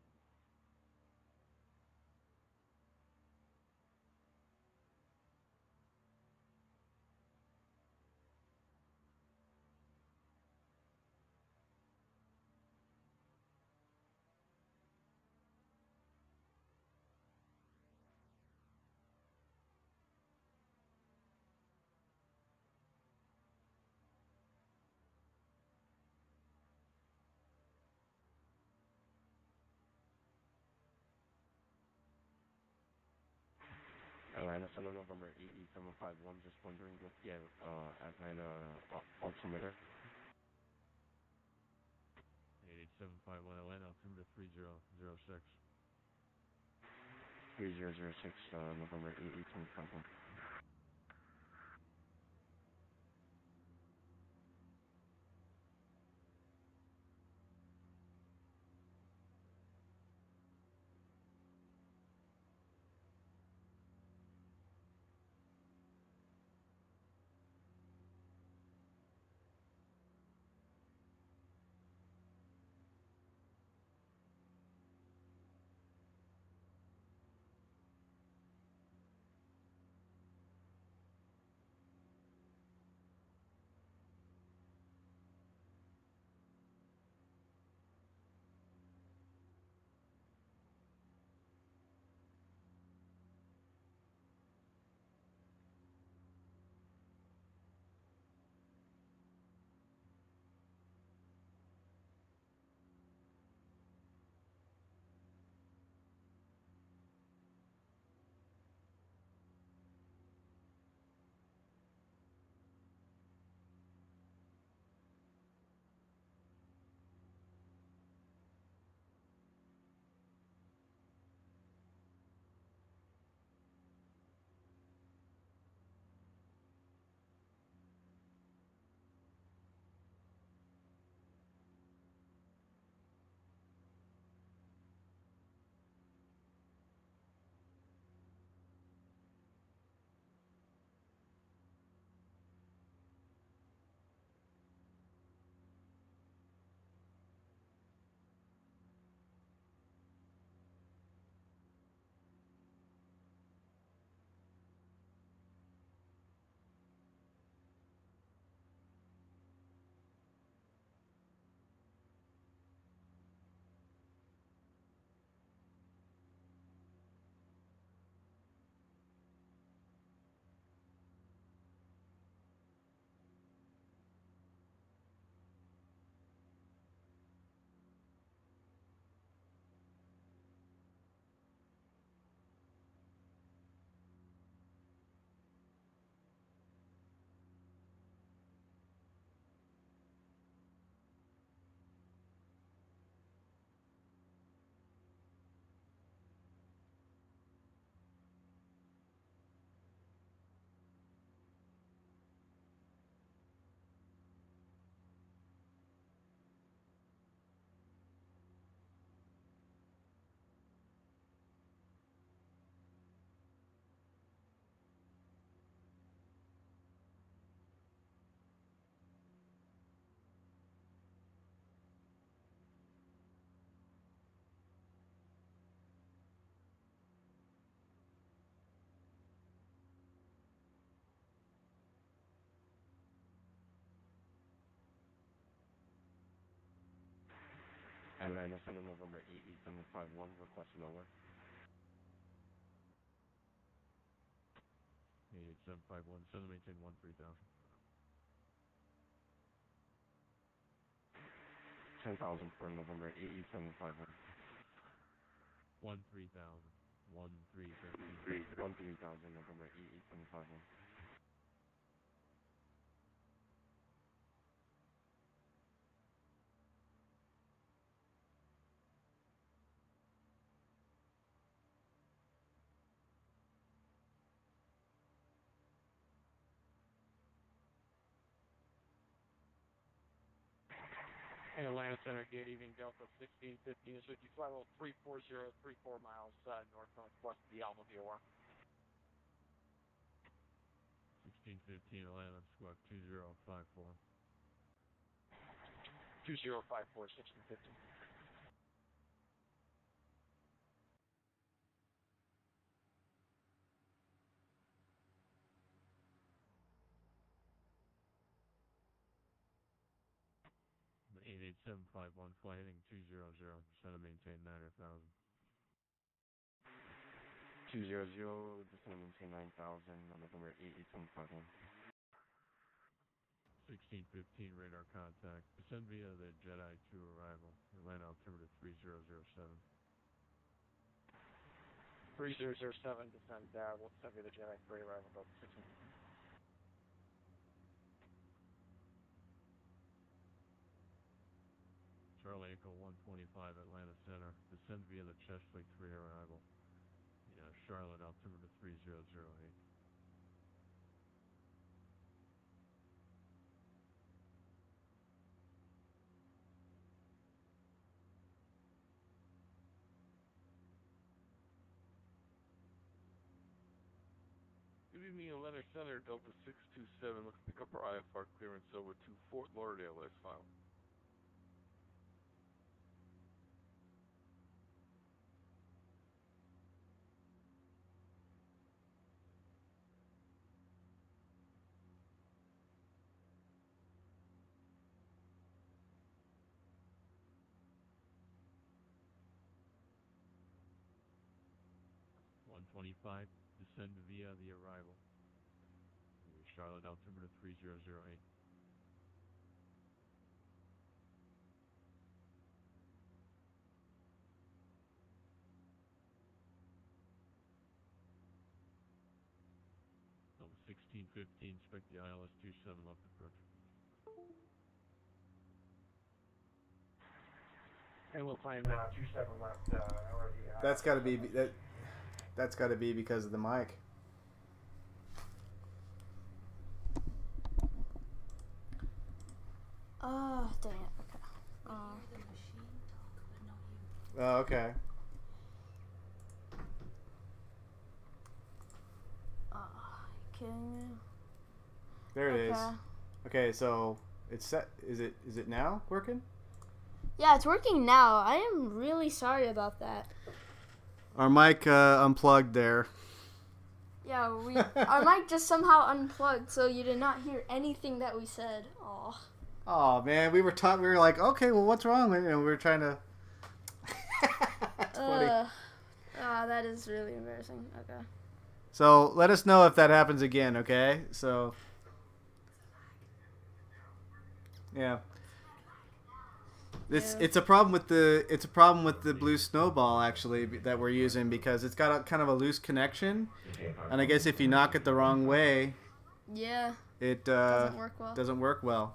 S11: Atlanta, Center November 88751, just wondering if you have Atlanta altimeter.
S5: 88751 Atlanta, altimeter 3006.
S11: 3006, November 88751. Atlanta, Center November 88751, requesting over.
S5: 88751, Center maintain 13,000.
S11: 10,000 for November 88751.
S5: 13,000. 13,000.
S11: 13,000, November 88751.
S9: And Atlanta Center, good evening, Delta 1615 is with you. Flight level 34034 miles north-northwest of the Almaville.
S5: 1615 Atlanta, squawk 2054.
S9: 2054, 1615.
S5: The 88751 flight heading 200, descend to maintain 9,000.
S11: 200, descend to maintain 9,000 on November 88751.
S5: 1615 radar contact. Descend via the Jedi to arrival. Atlanta altimeter 3007.
S9: 3007, descend, we'll send you the Jedi for arrival, Delta 16.
S5: Charlie Echo 125 Atlanta Center. Descend via the Chesapeake 3 arrival. Charlotte altimeter 3008.
S8: Good evening, Atlanta Center, Delta 627. Let's pick up our IFR clearance over to Fort Lauderdale as filed.
S5: Descend via the arrival. Charlotte altimeter 3008. Number 1615, expect the ILS 27 left approach.
S9: And we'll find 27 left.
S1: That's got to be that's got to be because of the mic.
S2: Oh, dang it. Okay.
S1: Oh, okay.
S2: Kidding me?
S1: There it is. Okay, so it's set. Is it now working?
S2: Yeah, it's working now. I am really sorry about that.
S1: Our mic unplugged there.
S2: Yeah, our mic just somehow unplugged, so you did not hear anything that we said. Aw.
S1: Oh man, we were like, okay, well, what's wrong? And we were trying to. That's funny.
S2: That is really embarrassing. Okay.
S1: So let us know if that happens again, okay? So. Yeah. It's a problem with the Blue Snowball actually that we're using because it's got a kind of a loose connection, and I guess if you knock it the wrong way, it doesn't work well.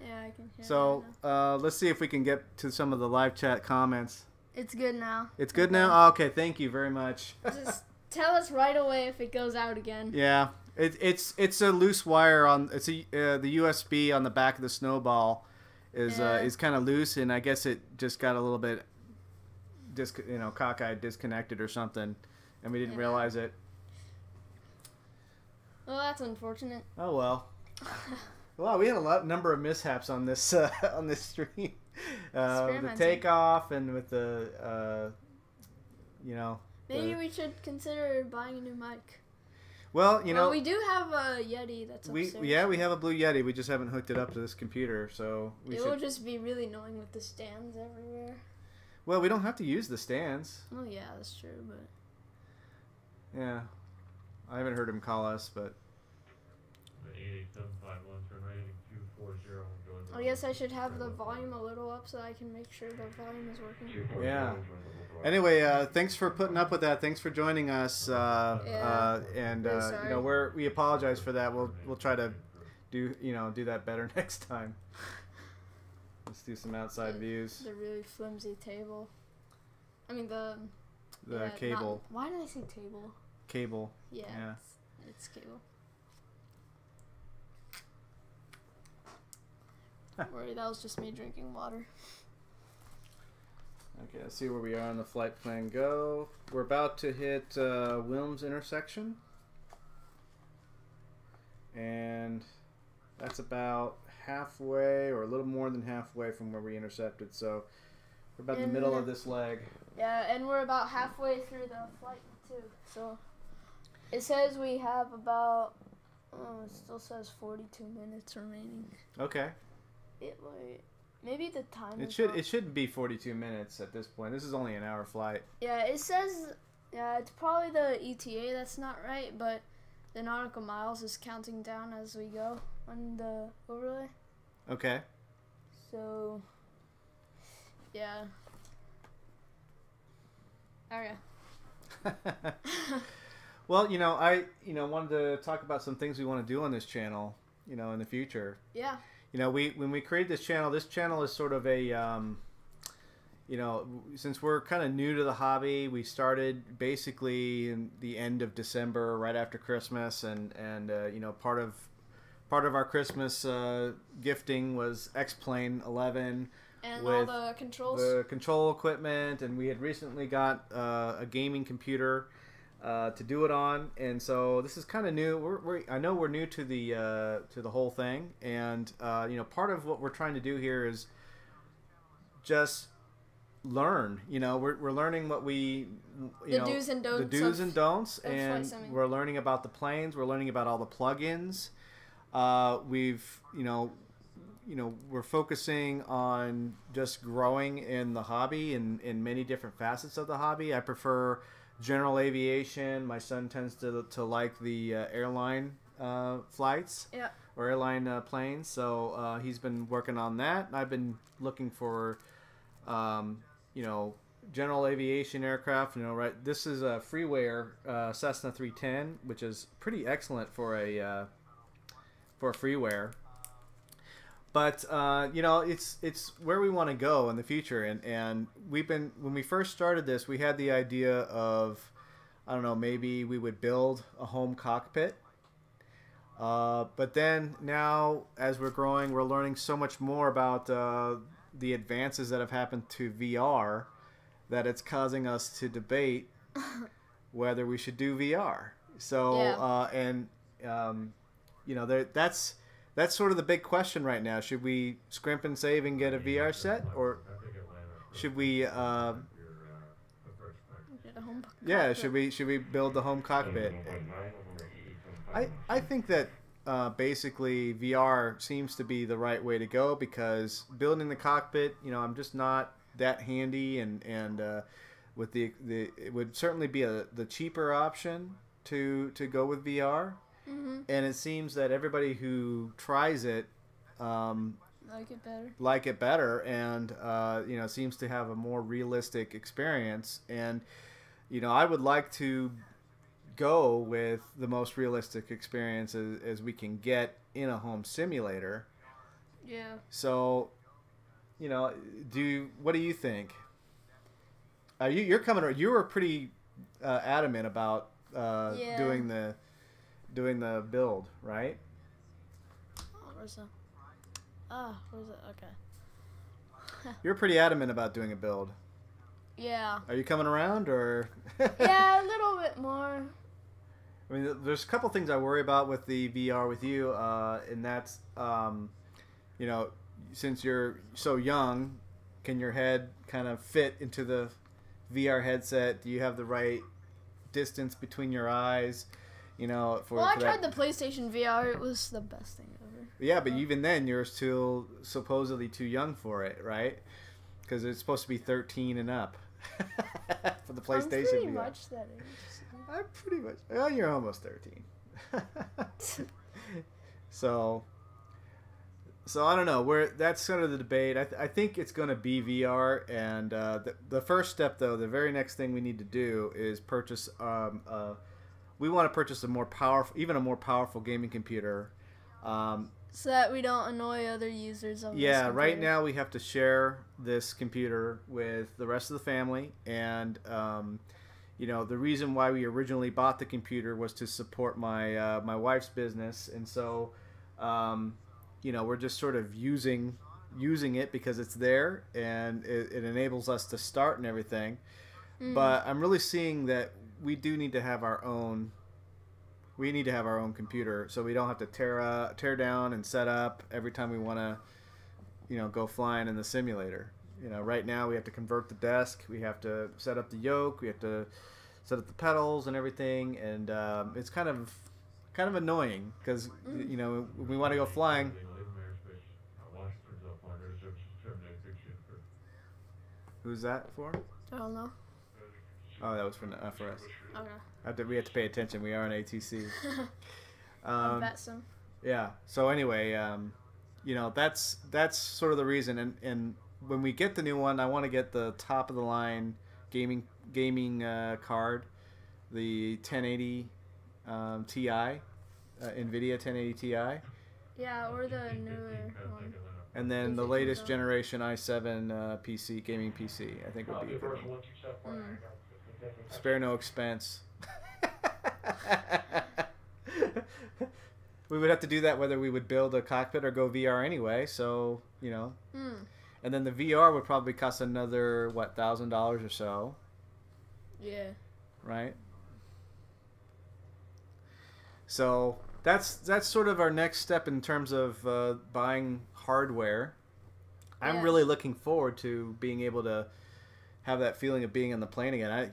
S2: Yeah, I can hear.
S1: So let's see if we can get to some of the live chat comments.
S2: It's good now.
S1: It's good now. Oh, okay, thank you very much.
S2: Just tell us right away if it goes out again.
S1: Yeah. It's a loose wire on the USB on the back of the Snowball is kind of loose, and I guess it just got a little bit cockeyed, disconnected or something, and we didn't realize it.
S2: Well, that's unfortunate.
S1: Oh well. Wow, we had a number of mishaps on this stream. The takeoff and with the
S2: Maybe we should consider buying a new mic.
S1: Well,
S2: we do have a Yeti that's upstairs.
S1: We have a Blue Yeti. We just haven't hooked it up to this computer, so
S2: it will just be really annoying with the stands everywhere.
S1: Well, we don't have to use the stands.
S2: Oh yeah, that's true, but
S1: yeah, I haven't heard him call us, but.
S5: 88751 turn right heading 240.
S2: I guess I should have the volume a little up so I can make sure the volume is working.
S1: Yeah. Anyway, thanks for putting up with that. Thanks for joining us. We apologize for that. We'll try to do that better next time. Let's do some outside views.
S2: The really flimsy table. I mean the
S1: cable.
S2: Why did I say table?
S1: Cable.
S2: Yeah. It's cable. Don't worry, that was just me drinking water.
S1: Okay, let's see where we are on the flight plan go. We're about to hit Wilms intersection. And that's about halfway or a little more than halfway from where we intercepted. So we're about in the middle of this leg.
S2: Yeah, and we're about halfway through the flight too. So it says we have about, it still says 42 minutes remaining.
S1: Okay.
S2: Maybe the time.
S1: It should be 42 minutes at this point. This is only an hour flight.
S2: Yeah, it says, yeah, it's probably the ETA that's not right, but the nautical miles is counting down as we go on the overlay.
S1: Okay.
S2: So, yeah. Okay.
S1: Well, I wanted to talk about some things we want to do on this channel, in the future.
S2: Yeah.
S1: When we created this channel is sort of a, since we're kind of new to the hobby, we started basically in the end of December, right after Christmas, and part of our Christmas gifting was X-Plane 11
S2: and
S1: with
S2: all the controls,
S1: the control equipment, and we had recently got a gaming computer to do it on, and so this is kind of new. I know we're new to the whole thing, and part of what we're trying to do here is just learn. We're learning what we
S2: do's and don'ts.
S1: The do's and don'ts, and we're learning about the planes. We're learning about all the plugins. We're focusing on just growing in the hobby in many different facets of the hobby. I prefer general aviation. My son tends to like the airline flights, or airline planes. So he's been working on that. I've been looking for, general aviation aircraft. Right. This is a freeware Cessna 310, which is pretty excellent for a freeware. But it's where we want to go in the future, and when we first started this, we had the idea of, I don't know, maybe we would build a home cockpit. But then now, as we're growing, we're learning so much more about the advances that have happened to VR, that it's causing us to debate whether we should do VR. So that's sort of the big question right now. Should we scrimp and save and get a VR set, or should we? Should we build the home cockpit? I think that basically VR seems to be the right way to go, because building the cockpit, I'm just not that handy, and with it would certainly be the cheaper option to go with VR. Mm-hmm. And it seems that everybody who tries it like it better, and seems to have a more realistic experience. And I would like to go with the most realistic experience as we can get in a home simulator.
S2: Yeah. So,
S1: what do you think? You were pretty adamant about doing the build, right?
S2: Where's it? Okay.
S1: You're pretty adamant about doing a build.
S2: Yeah.
S1: Are you coming around, or?
S2: Yeah, a little bit more.
S1: I mean, there's a couple things I worry about with the VR with you, and that's, since you're so young, can your head kind of fit into the VR headset? Do you have the right distance between your eyes? I
S2: tried the PlayStation VR. It was the best thing ever.
S1: Yeah, but even then, you're still supposedly too young for it, right? Because it's supposed to be 13 and up for the PlayStation VR.
S2: I'm pretty much that age.
S1: I'm pretty much. Well, you're almost 13. So I don't know. That's sort of the debate. I think it's going to be VR, and the first step, though, the very next thing we need to do is purchase. We want to purchase a more powerful gaming computer,
S2: so that we don't annoy other users of this computer.
S1: Right now we have to share this computer with the rest of the family, and the reason why we originally bought the computer was to support my my wife's business, and so we're just sort of using it because it's there and it enables us to start and everything. But I'm really seeing that we do need to have our own. We need to have our own computer, so we don't have to tear down and set up every time we want to, go flying in the simulator. Right now we have to convert the desk, we have to set up the yoke, we have to set up the pedals and everything, and it's kind of annoying because when we want to go flying. Who's that for?
S2: I don't know.
S1: Oh, that was for us.
S2: Okay.
S1: We have to pay attention. We are on ATC.
S2: I'll bet some.
S1: Yeah. So anyway, that's sort of the reason. And when we get the new one, I want to get the top of the line gaming card, the 1080 Ti, NVIDIA 1080 Ti.
S2: Yeah, or the newer one.
S1: And then the latest generation i7 PC, gaming PC. I think would be good. Spare no expense. We would have to do that whether we would build a cockpit or go VR anyway. So and then the VR would probably cost another $1,000 or so.
S2: Yeah.
S1: Right. So that's sort of our next step in terms of buying hardware. I'm really looking forward to being able to have that feeling of being on the plane again.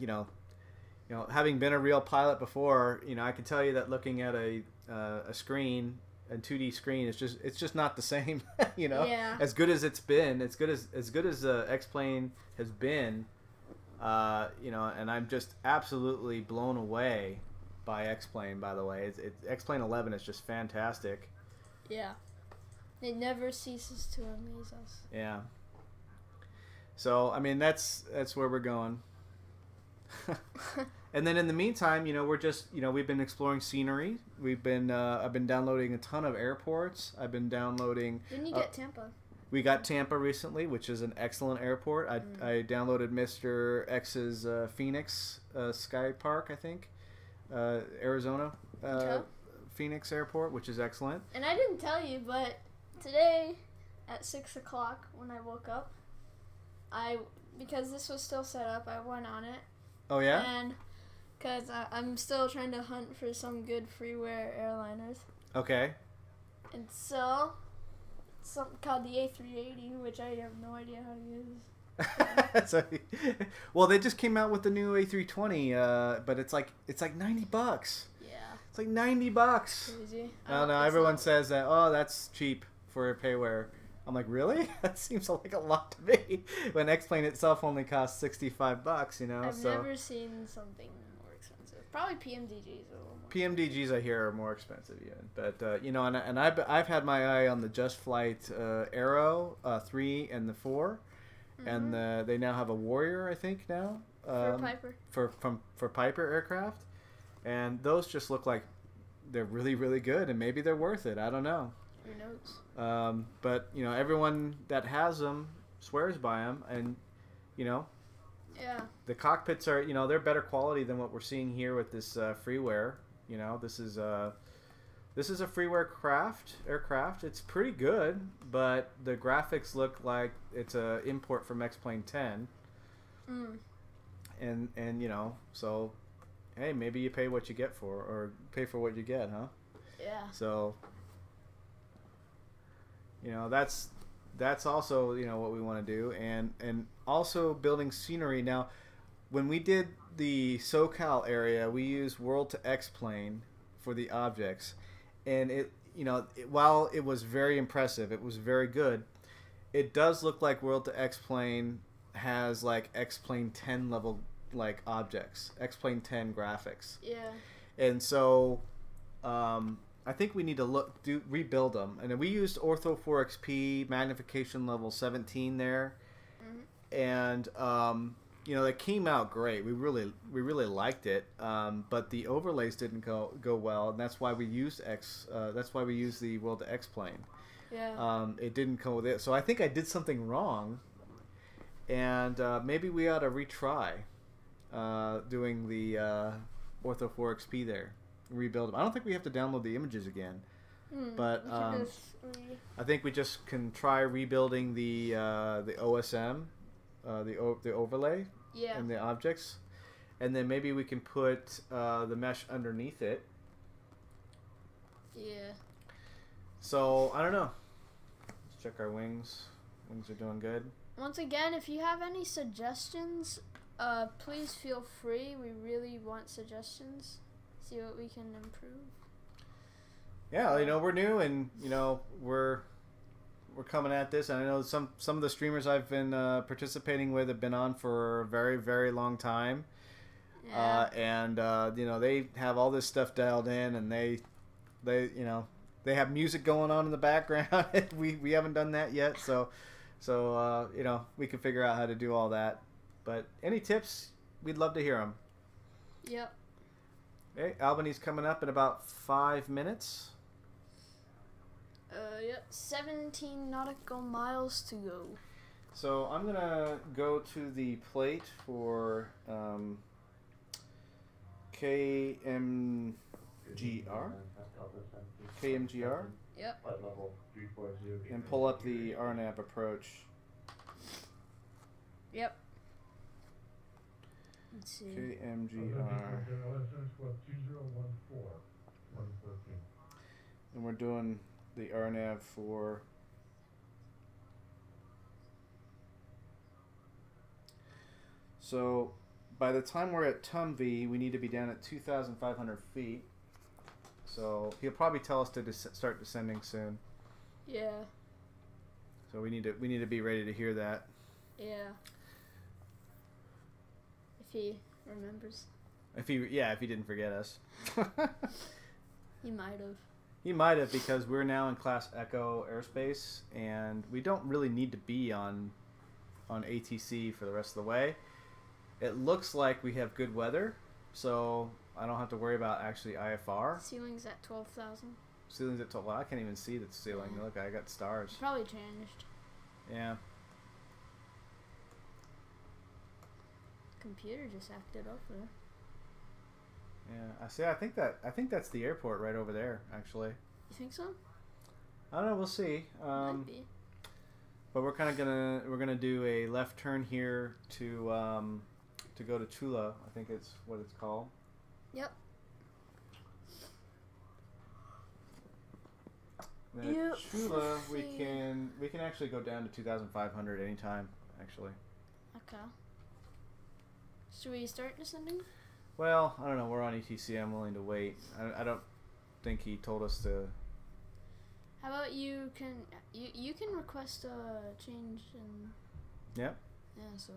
S1: Having been a real pilot before, I can tell you that looking at a screen, a 2D screen, it's just not the same.
S2: Yeah.
S1: As good as it's been, as good as X-Plane has been, and I'm just absolutely blown away by X-Plane. By the way, X-Plane 11 is just fantastic.
S2: Yeah. It never ceases to amaze us.
S1: Yeah. So I mean that's where we're going. And then in the meantime, we're just we've been exploring scenery. We've been I've been downloading a ton of airports. I've been downloading.
S2: Didn't you get Tampa?
S1: We got Tampa recently, which is an excellent airport. I downloaded Mr. X's Phoenix Sky Park, I think, Arizona Phoenix Airport, which is excellent.
S2: And I didn't tell you, but today at 6 o'clock when I woke up, because this was still set up, I went on it.
S1: Oh yeah.
S2: And because I'm still trying to hunt for some good freeware airliners.
S1: Okay.
S2: And so, something called the A380, which I have no idea how to use.
S1: Well, they just came out with the new A320, but it's like $90.
S2: Yeah.
S1: It's like $90.
S2: Crazy.
S1: I don't know. Everyone says that. Oh, that's cheap for a payware. I'm like, really? That seems like a lot to me. When X-Plane itself only costs $65,
S2: I've never seen something more expensive. Probably PMDGs a little more.
S1: PMDGs I hear are more expensive, even. But and I've had my eye on the Just Flight Aero 3 and the 4, and they now have a Warrior, I think now.
S2: For Piper.
S1: For Piper aircraft, and those just look like they're really, really good, and maybe they're worth it. I don't know.
S2: Who knows?
S1: But everyone that has them swears by them, and
S2: yeah,
S1: the cockpits are they're better quality than what we're seeing here with this freeware. This is a freeware aircraft. It's pretty good, but the graphics look like it's a import from X-Plane 10. And so hey, maybe you pay what you get or pay for what you get, huh?
S2: Yeah.
S1: So that's also what we want to do, and also building scenery. Now, when we did the SoCal area, we used World to X-Plane for the objects, and while it was very impressive, it was very good. It does look like World to X-Plane has like X-Plane 10 level like objects, X-Plane 10 graphics.
S2: Yeah.
S1: And so I think we need to rebuild them. And we used Ortho 4XP magnification level 17 there. And they came out great. We really liked it. But the overlays didn't go well, and that's why we used the World to X-Plane.
S2: Yeah.
S1: It didn't go with it. So I think I did something wrong, and maybe we ought to retry doing the Ortho 4XP there. Rebuild them. I don't think we have to download the images again. But
S2: we can just
S1: I think we just can try rebuilding the OSM, the overlay, and the objects, and then maybe we can put the mesh underneath it.
S2: Yeah.
S1: So I don't know. Let's check our wings. Wings are doing good.
S2: Once again, if you have any suggestions, please feel free. We really want suggestions. See what we can improve.
S1: Yeah, you know, we're new, and you know, we're coming at this. And I know some of the streamers I've been participating with have been on for a very, very long time.
S2: Yeah.
S1: You know, they have all this stuff dialed in, and they you know, they have music going on in the background. we haven't done that yet, so you know, we can figure out how to do all that. But any tips, we'd love to hear them.
S2: Yep.
S1: Okay, Albany's coming up in about 5 minutes.
S2: Yep. 17 nautical miles to go.
S1: So I'm gonna go to the plate for KMGR. KMGR.
S2: Yep.
S1: And pull up the RNAV approach.
S2: Yep. Let's see.
S1: KMGR. And we're doing the RNAV for so by the time we're at Tumby, we need to be down at 2,500 feet. So he'll probably tell us to start descending soon.
S2: Yeah.
S1: So we need to be ready to hear that.
S2: Yeah. If he remembers.
S1: If he didn't forget us.
S2: He might have.
S1: He might have, because we're now in Class Echo airspace, and we don't really need to be on ATC for the rest of the way. It looks like we have good weather, so I don't have to worry about actually IFR.
S2: Ceiling's at 12,000.
S1: Ceiling's at 12. Well, I can't even see the ceiling. Look, I got stars.
S2: Probably changed.
S1: Yeah.
S2: Computer just acted up there.
S1: Yeah, I see. I think that's the airport right over there, actually.
S2: You think so?
S1: I don't know. We'll see.
S2: Might be.
S1: But we're gonna do a left turn here to go to Chula. I think it's what it's called.
S2: Yep.
S1: Then at Chula, we can actually go down to 2,500 anytime. Actually.
S2: Okay. Should we start descending?
S1: Well, I don't know. We're on ETC. I'm willing to wait. I don't think he told us to.
S2: How about you can request a change in.
S1: Yep.
S2: Yeah, so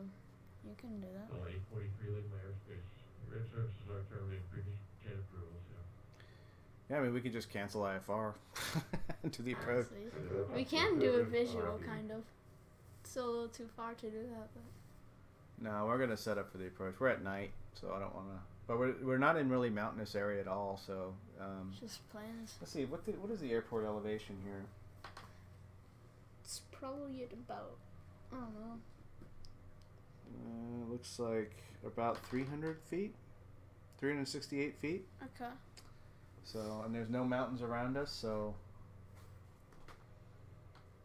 S2: you can do that.
S5: 843 leaving my airspace. Your air services are currently in pre-jet approvals.
S1: Yeah, I mean, we could just cancel IFR to the approach.
S2: We can do a visual, kind of. It's still a little too far to do that, but.
S1: No, we're gonna set up for the approach. We're at night, so I don't want to. But we're not in really mountainous area at all, so.
S2: Just plans.
S1: Let's see. What is the airport elevation here?
S2: It's probably at about, I don't know.
S1: Looks like about 300 feet, 368 feet.
S2: Okay.
S1: So, and there's no mountains around us, so.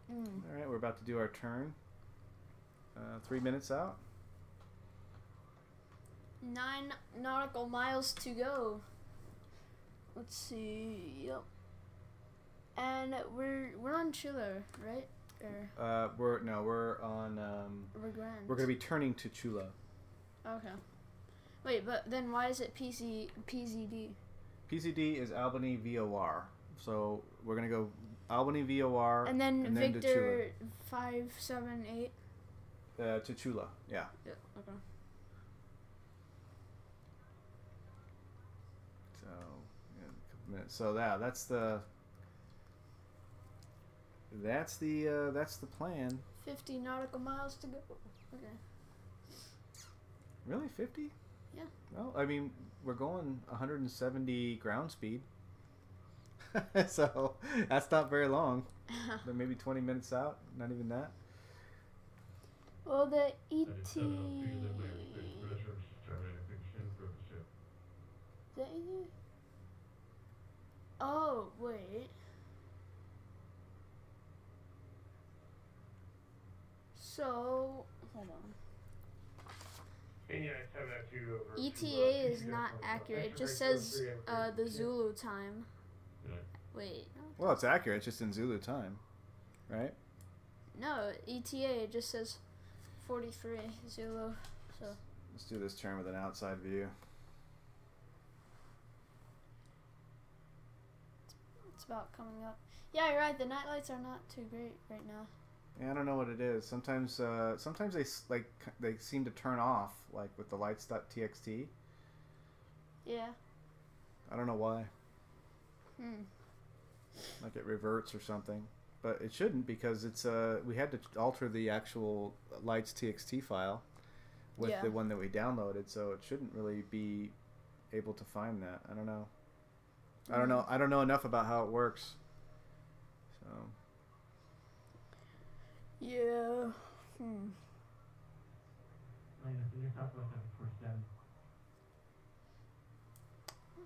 S1: All right, we're about to do our turn. 3 minutes out.
S2: 9 nautical miles to go. Let's see. Yep. And we're on Chula, right? Or
S1: we're on.
S2: We're Grand.
S1: We're gonna be turning to Chula.
S2: Okay. Wait, but then why is it PZD?
S1: PZD is Albany VOR. So we're gonna go Albany VOR
S2: and then
S1: to
S2: Victor 578.
S1: To Chula, yeah.
S2: Yeah. Okay.
S1: So, yeah, a couple minutes. So that's the plan.
S2: 50 nautical miles to go. Okay.
S1: Really, 50?
S2: Yeah.
S1: Well, I mean, we're going 170 ground speed, so that's not very long. But maybe 20 minutes out. Not even that.
S2: Well, the ET. Oh wait. So, hold on.
S7: Kenya 702 over.
S2: ETA is not accurate. It just says the Zulu time. Wait.
S1: Well, it's accurate. It's just in Zulu time, right?
S2: No, ETA just says 43 Zulu. So
S1: Let's do this turn with an outside view.
S2: it's about coming up. Yeah, you're right. The night lights are not too great right now.
S1: Yeah, I don't know what it is. Sometimes they seem to turn off, like with the lights.txt.
S2: Yeah.
S1: I don't know why.
S2: Hmm.
S1: Like it reverts or something, but it shouldn't because it's we had to alter the actual lights.txt file with the one that we downloaded, so it shouldn't really be able to find that. I don't know. I don't know enough about how it works. So.
S2: Yeah.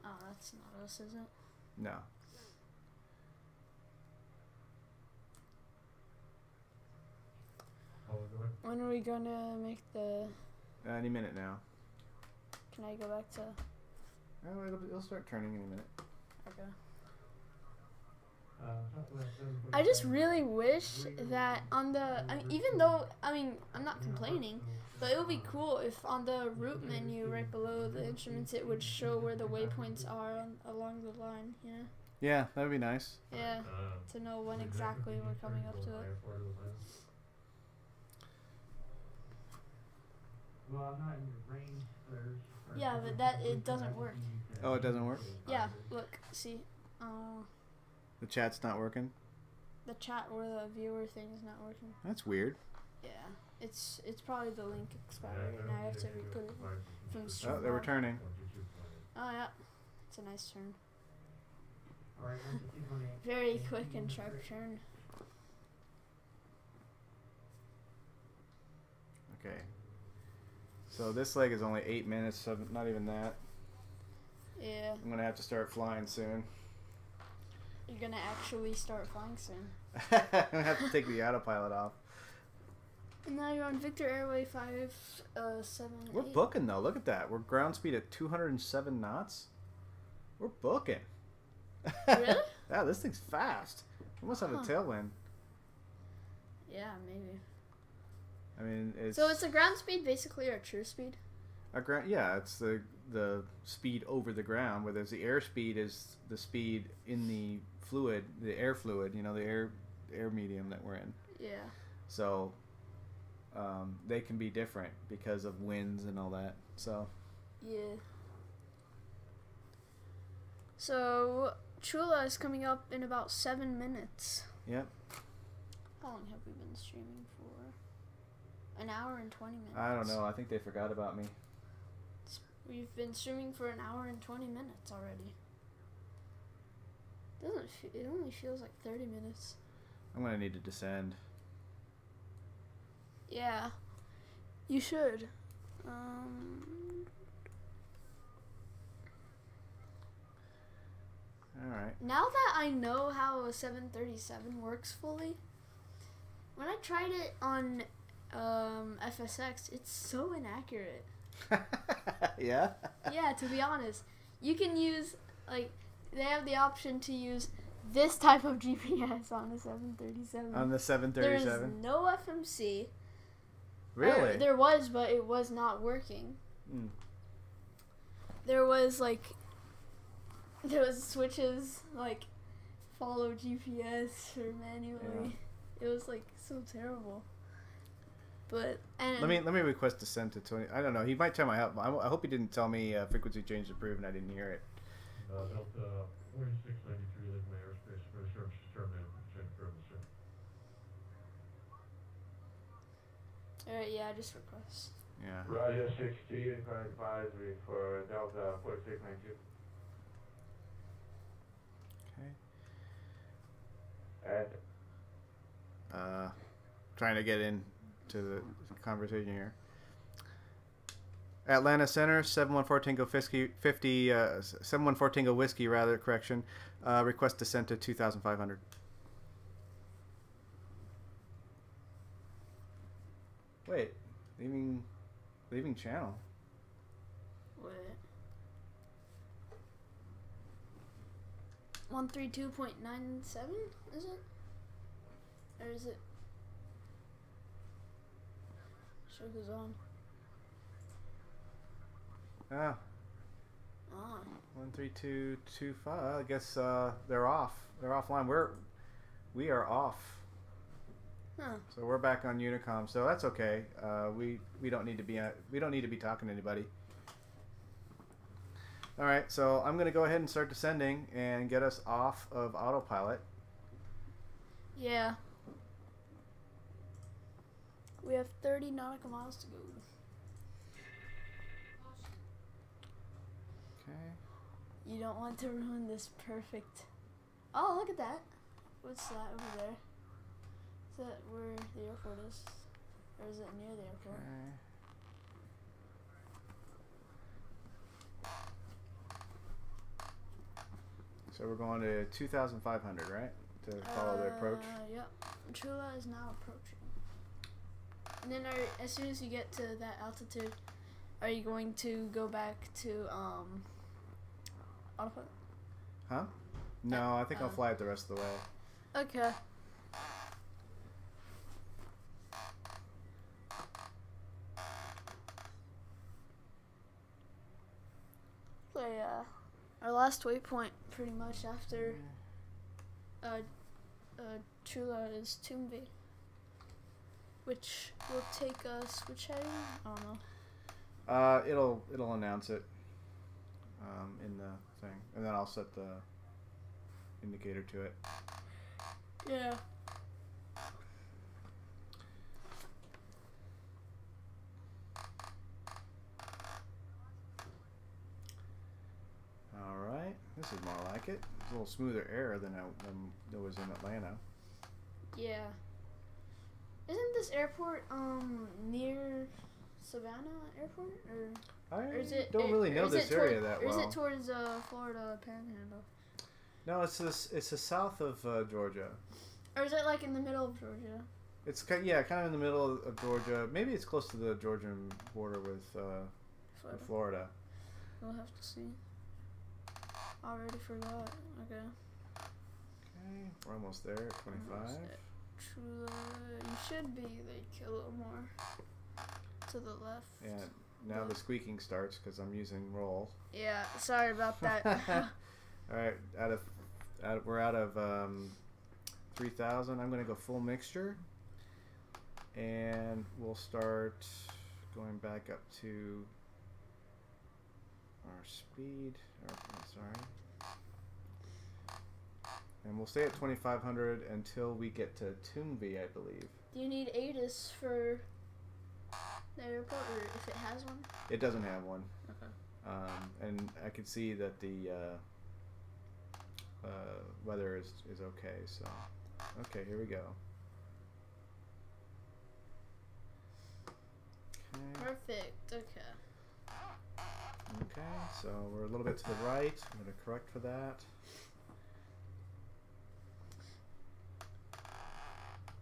S2: Oh, that's not us, is it?
S1: No.
S2: When are we gonna make the...
S1: Any minute now.
S2: Can I go back to...
S1: Oh, it'll start turning in a minute.
S2: Okay. I just really wish that on the... I mean, even though... I mean, I'm not complaining, but it would be cool if on the route menu right below the instruments it would show where the waypoints are along the line, you know?
S1: Yeah, that would be nice.
S2: Yeah, to know when exactly we're coming up to it.
S7: Well, I'm not in your range.
S2: Yeah, but it doesn't work.
S1: Oh, it doesn't work?
S2: Yeah, look, see.
S1: The chat's not working?
S2: The chat or the viewer thing is not working.
S1: That's weird.
S2: Yeah, it's probably the link expired and I have to re-put it from stream.
S1: Oh, they're returning.
S2: Oh yeah, it's a nice turn. Very quick and sharp turn.
S1: Okay. So this leg is only 8 minutes, so not even that.
S2: Yeah.
S1: I'm gonna have to start flying soon.
S2: You're gonna actually start flying soon.
S1: I'm gonna have to take the autopilot off.
S2: And now you're on Victor Airway 578.
S1: We're booking though. Look at that. We're ground speed at 207 knots. We're booking.
S2: Really?
S1: Yeah, this thing's fast. We must have a tailwind.
S2: Yeah, maybe.
S1: I mean, it's...
S2: So it's a ground speed basically our true speed?
S1: Yeah, it's the speed over the ground, whereas the airspeed is the speed in the fluid, the air fluid, you know, the air medium that we're in.
S2: Yeah.
S1: So they can be different because of winds and all that. So.
S2: Yeah. So Chula is coming up in about 7 minutes.
S1: Yep.
S2: How long have we been streaming for? An hour and 20 minutes.
S1: I don't know. I think they forgot about me.
S2: We've been streaming for an hour and 20 minutes already. It only feels like 30 minutes.
S1: I'm gonna need to descend.
S2: Yeah, you should.
S1: Alright.
S2: Now that I know how a 737 works fully, when I tried it on FSX, it's so inaccurate.
S1: Yeah?
S2: Yeah, to be honest. You can use, like, they have the option to use this type of GPS on the 737.
S1: On the 737?
S2: There's no FMC.
S1: Really?
S2: There was, but it was not working.
S1: Mm.
S2: There was switches, like, follow GPS or manually. Yeah. It was, like, so terrible. But
S1: let me request descent to 20. I don't know. He might tell me help. I hope he didn't tell me frequency change approved and I didn't hear it.
S5: Delta 4693, leave my airspace for service terminated. Change approved, sir.
S2: Alright, yeah, just request.
S1: Yeah.
S4: Roger 60 advisory for Delta 4692.
S1: Okay. Trying to get in to the conversation here. Atlanta Center, 714 Tango 714 Tango Whiskey, rather, correction. Request descent to 2,500. Wait, leaving channel.
S2: Wait. 132.97, is it? Or is it? Sure goes on.
S1: Ah.
S2: Ah.
S1: 13225. I guess they're off. They're offline. We are off.
S2: Huh.
S1: So we're back on Unicom. So that's okay. We don't need to be talking to anybody. All right. So I'm gonna go ahead and start descending and get us off of autopilot.
S2: Yeah. We have 30 nautical miles to go.
S1: Okay.
S2: You don't want to ruin this perfect. Oh, look at that. What's that over there? Is that where the airport is? Or is it near the airport?
S1: Okay. So we're going to 2,500, right? To follow the approach?
S2: Yep. Chula is now approaching. And then as soon as you get to that altitude, are you going to go back to autopilot?
S1: Huh? No, I think I'll fly it the rest of the way.
S2: Okay. So yeah, our last waypoint pretty much after Chula is Toombi, which will take us which heading? I don't know.
S1: It'll announce it in the thing, and then I'll set the indicator to it.
S2: Yeah.
S1: All right, this is more like it. It's a little smoother air than it was in Atlanta.
S2: Yeah. Isn't this airport near Savannah Airport or is it?
S1: Don't really know this area that well.
S2: Or is it towards Florida Panhandle?
S1: No, it's the south of Georgia.
S2: Or is it like in the middle of Georgia?
S1: It's kind of in the middle of Georgia. Maybe it's close to the Georgian border with Florida.
S2: We'll have to see. Already forgot. Okay.
S1: Okay, we're almost there at 25.
S2: Chula, you should be like a little more to the left.
S1: Yeah, now the squeaking starts because I'm using roll.
S2: Yeah, sorry about that.
S1: All right, we're out of 3,000. I'm gonna go full mixture, and we'll start going back up to our speed. Sorry. And we'll stay at 2,500 until we get to Toombi, I believe.
S2: Do you need ATIS for the airport, or if it has one?
S1: It doesn't have one.
S2: Okay.
S1: And I can see that the weather is okay. So, okay, here we go. Okay.
S2: Perfect. Okay.
S1: Okay, so we're a little bit to the right. I'm going to correct for that.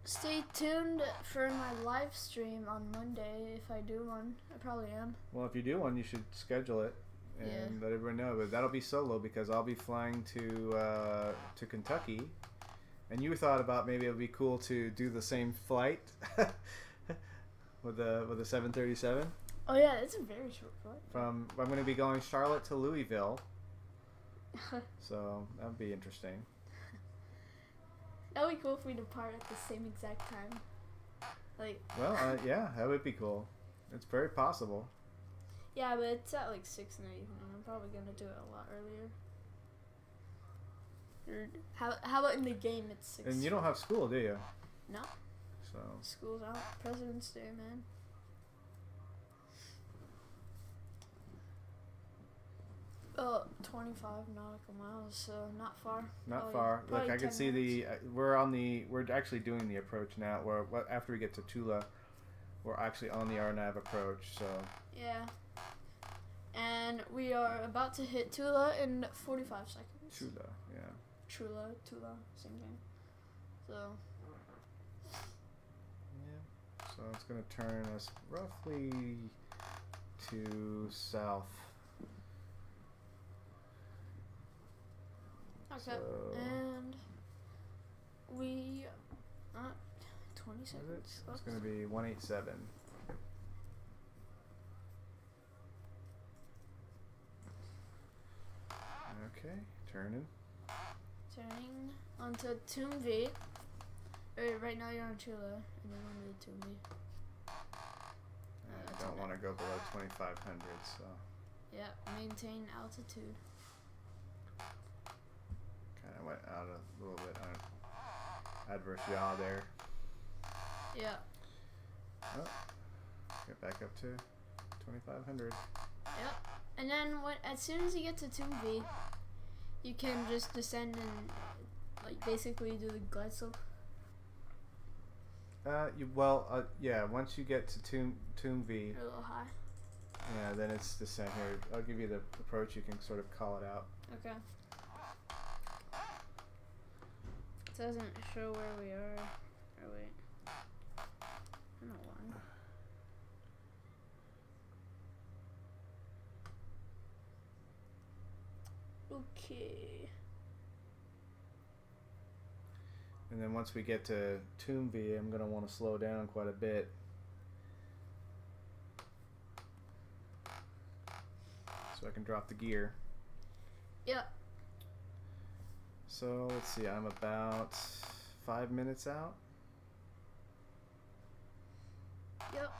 S2: Stay tuned for my live stream on Monday if I do one. I probably am.
S1: Well, if you do one, you should schedule it and let everyone know. But that'll be solo because I'll be flying to Kentucky. And you thought about maybe it would be cool to do the same flight with the 737.
S2: Oh yeah, it's a very short flight.
S1: I'm going to be going Charlotte to Louisville. So that would be interesting.
S2: That would be cool if we depart at the same exact time. Like.
S1: Well, yeah, that would be cool. It's very possible.
S2: Yeah, but it's at like 6 in the evening. I'm probably gonna do it a lot earlier. Or how about in the game? It's 6.
S1: And you don't have school, do you?
S2: No.
S1: So.
S2: School's out. President's Day, man. Oh, 25 nautical miles, so not far.
S1: Not far. Look, I can see we're actually doing the approach now. After we get to Tula, we're actually on the RNAV approach. So.
S2: Yeah. And we are about to hit Tula in 45 seconds.
S1: Tula, yeah.
S2: Tula, same thing. So.
S1: Yeah. So So it's going to turn us roughly to south.
S2: Okay,
S1: So,
S2: and we 20 seconds.
S1: it's going to be 187. Okay, turning.
S2: Turning onto Tomb V. Right now you're on Chula, and then on to Tomb V.
S1: I don't want to go below 2,500, so.
S2: Yeah, maintain altitude.
S1: Kind of went out a little bit on adverse yaw there.
S2: Yeah.
S1: Oh, get back up to 2,500.
S2: Yep. And then as soon as you get to Tomb V, you can just descend and like basically do the glide slope.
S1: Yeah. Once you get to Tomb V,
S2: You're a little high.
S1: yeah, then it's descent here. I'll give you the approach. You can sort of call it out.
S2: Okay. It doesn't show where we are. Oh wait. I don't know why. Okay.
S1: And then once we get to Tomb V, I'm going to want to slow down quite a bit. So I can drop the gear.
S2: Yep.
S1: So let's see, I'm about 5 minutes out.
S2: Yep.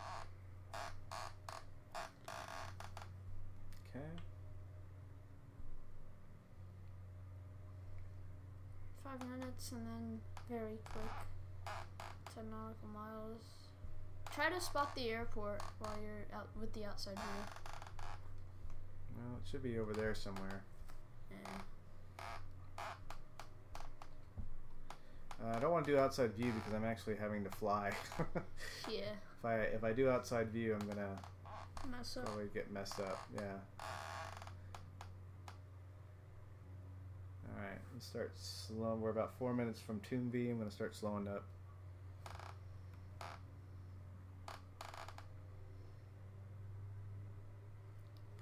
S1: Okay.
S2: 5 minutes and then very quick 10 nautical miles. Try to spot the airport while you're out with the outside view.
S1: Well, it should be over there somewhere.
S2: Yeah.
S1: I don't want to do outside view because I'm actually having to fly.
S2: Yeah.
S1: If I do outside view, I'm gonna
S2: Mess up.
S1: probably get messed up. Yeah. All right, let's start slow. We're about 4 minutes from Tomb V. I'm gonna start slowing up.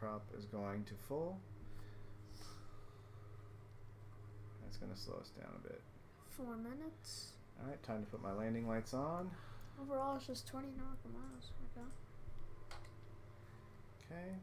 S1: Prop is going to full. That's gonna slow us down a bit.
S2: 4 minutes.
S1: All right, time to put my landing lights on.
S2: Overall, it's just 20 nautical miles. Okay.
S1: Okay.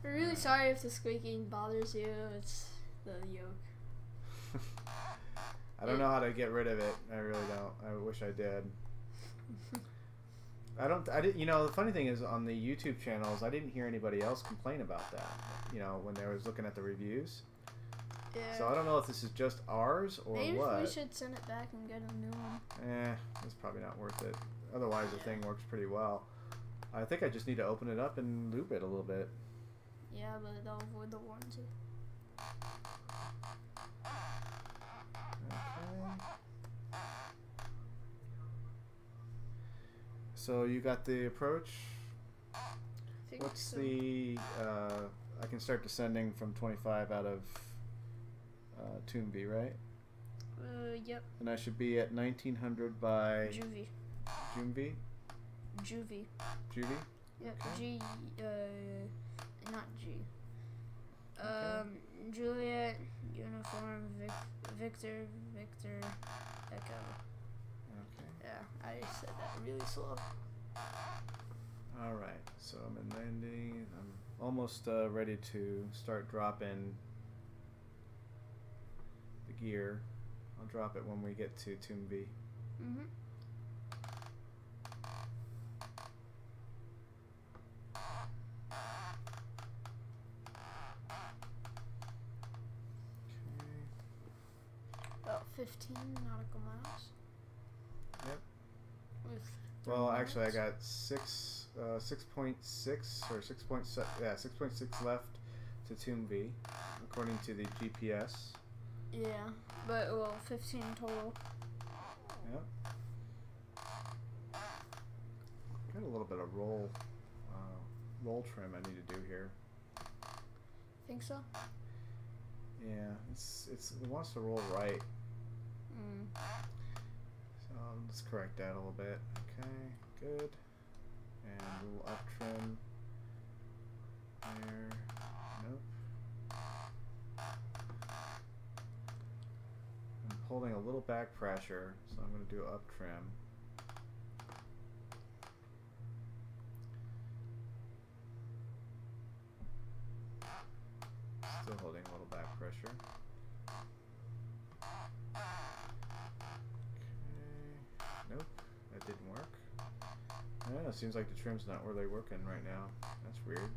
S2: I'm really sorry if the squeaking bothers you. It's the yoke.
S1: I don't know how to get rid of it. I really don't. I wish I did. I didn't. You know, the funny thing is, on the YouTube channels, I didn't hear anybody else complain about that. You know, when they was looking at the reviews.
S2: Yeah.
S1: So I don't know if this is just ours or
S2: Maybe
S1: what.
S2: we should send it back and get a new one.
S1: It's probably not worth it. Otherwise, the thing works pretty well. I think I just need to open it up and loop it a little bit.
S2: Yeah, but they'll avoid the warranty.
S1: Okay. So you got the approach. What's
S2: so.
S1: the? I can start descending from 25 out of Tomb V, right?
S2: Yep.
S1: And I should be at 1900 by
S2: Juvie.
S1: Juvie.
S2: Juvie.
S1: Juvie.
S2: Yep.
S1: Okay.
S2: Not G.
S1: Okay.
S2: Juliet, uniform, Victor, Echo.
S1: Okay.
S2: Yeah, I said that really slow.
S1: All right. So I'm in landing. I'm almost ready to start dropping the gear. I'll drop it when we get to Tomb V.
S2: Mm-hmm. About 15 nautical miles.
S1: Yep.
S2: With
S1: Well,
S2: 3
S1: actually, I
S2: minutes.
S1: got 6.6 or 6.7. Yeah, 6.6 left to Tomb V, according to the GPS.
S2: Yeah, but well, 15 total.
S1: Yep. little bit of roll trim I need to do here.
S2: Think so?
S1: Yeah, it wants to roll right. So let's correct that a little bit. Okay, good. And a little up trim there. Nope. I'm holding a little back pressure, so I'm going to do up trim. Still holding a little back pressure. Okay. Nope, that didn't work. I don't know, it seems like the trim's not really working right now. That's weird.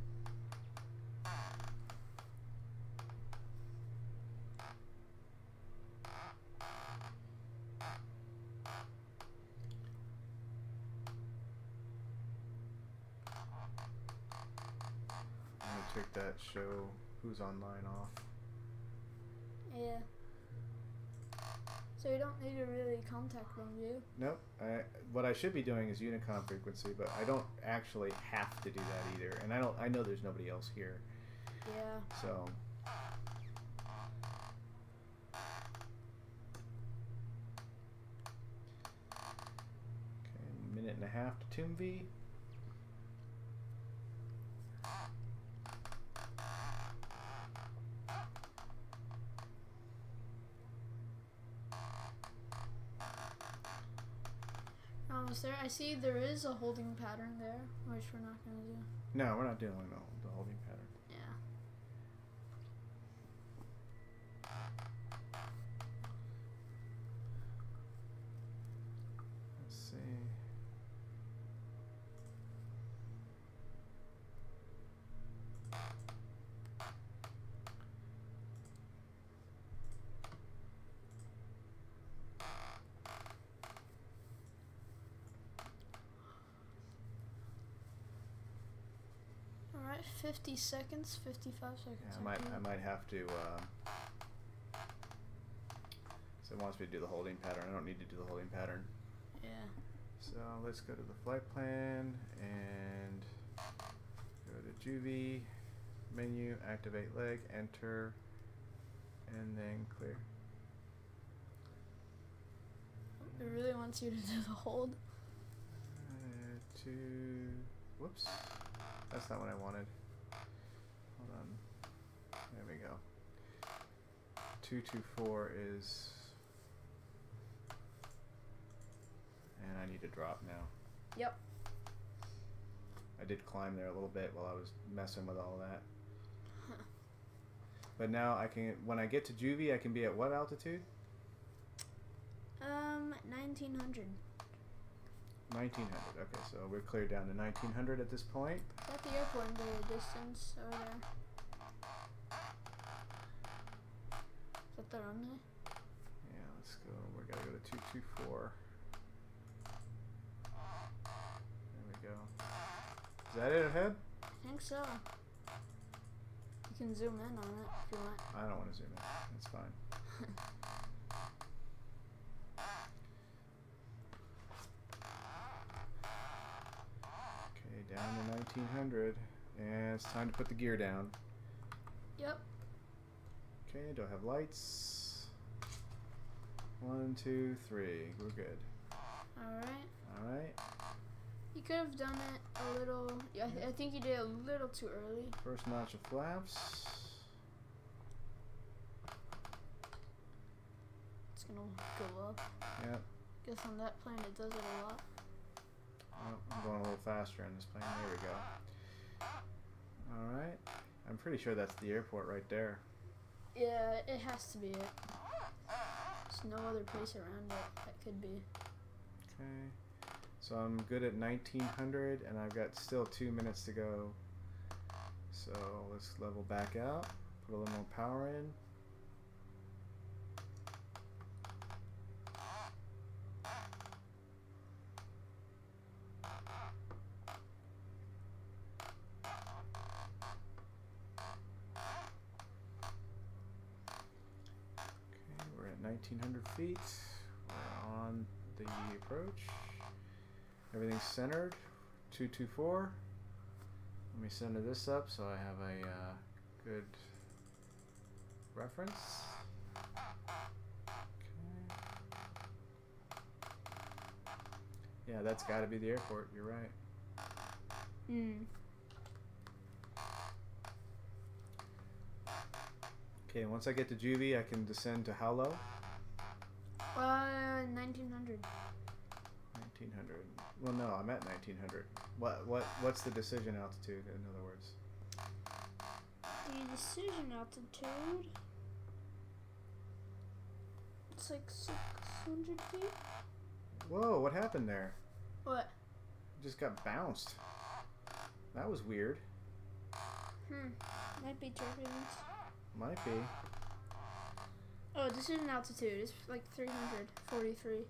S1: I'm gonna take that show who's online off.
S2: Yeah. So you don't need to really contact them, do you?
S1: Nope. What I should be doing is Unicom frequency, but I don't actually have to do that either. And I know there's nobody else here.
S2: Yeah.
S1: So okay, minute and a half to TUMV.
S2: Almost there. I see there is a holding pattern there, which we're not going to do.
S1: No, we're not doing the holding pattern.
S2: Yeah.
S1: Let's see.
S2: Alright, 50 seconds, 55 seconds.
S1: Yeah, I might have to. So it wants me to do the holding pattern. I don't need to do the holding pattern.
S2: Yeah.
S1: So let's go to the flight plan and go to Juvie, menu, activate leg, enter, and then clear.
S2: It really wants you to do the hold.
S1: Whoops. That's not what I wanted. Hold on. There we go. 224 is... And I need to drop now.
S2: Yep.
S1: I did climb there a little bit while I was messing with all that. But now I can, when I get to Juvie, I can be at what altitude?
S2: 1900.
S1: 1900. Okay, so we're cleared down to 1900 at this point.
S2: Is that the airport in the distance over there? Is that the runway?
S1: Yeah, let's go. We gotta go to 224. There we go. Is that it ahead?
S2: I think so. You can zoom in on it if you want.
S1: I don't want to zoom in. That's fine. Okay, down to 1900. And it's time to put the gear down.
S2: Yep.
S1: Okay, do I have lights? 1, 2, 3. We're good.
S2: Alright.
S1: Alright.
S2: You could have done it a little... Yeah, I think you did a little too early.
S1: First notch of flaps.
S2: It's gonna go up.
S1: Yep.
S2: Guess on that plane it does it a lot.
S1: Oh, I'm going a little faster on this plane. There we go. Alright. I'm pretty sure that's the airport right there.
S2: Yeah, it has to be it. There's no other place around it that could be.
S1: Okay. So I'm good at 1900 and I've got still 2 minutes to go. So let's level back out. Put a little more power in. Okay, we're at 1900 feet. We're on the approach. Everything's centered. 224. Let me center this up so I have a good reference. Okay. Yeah, that's got to be the airport. You're right. Okay, once I get to Juvie, I can descend to how low?
S2: 1900.
S1: 1900. Well, no, I'm at 1900. What's the decision altitude? In other words,
S2: the decision altitude. It's like 600 feet.
S1: Whoa! What happened there?
S2: What?
S1: Just got bounced. That was weird.
S2: Might be turbulence.
S1: Might be.
S2: Oh, decision altitude is like 343.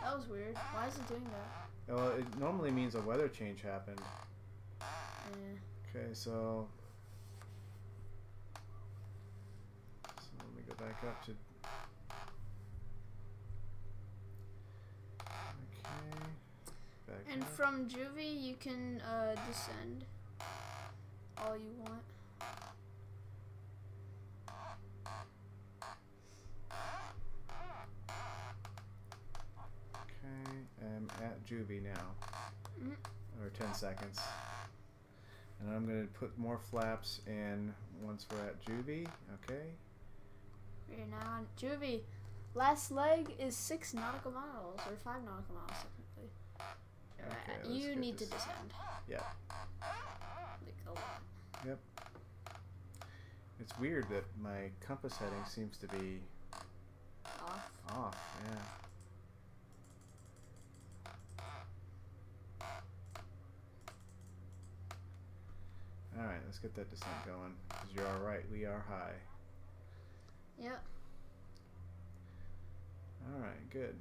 S2: That was weird. Why is it doing that?
S1: Well, it normally means a weather change happened. Okay, so let me go back up to. Okay. Back
S2: And
S1: up.
S2: from Juvie, you can descend all you want.
S1: Okay, I'm at Juvie now. Or 10 seconds. And I'm going to put more flaps in once we're at Juvie. Okay.
S2: We're now on Juvie. Last leg is 6 nautical miles, or 5 nautical miles technically.
S1: Okay,
S2: you need to descend.
S1: Yeah.
S2: Like a lot.
S1: Yep. It's weird that my compass heading seems to be off, yeah. Alright, let's get that descent going. Because you're alright, we are high.
S2: Yep.
S1: Alright, good.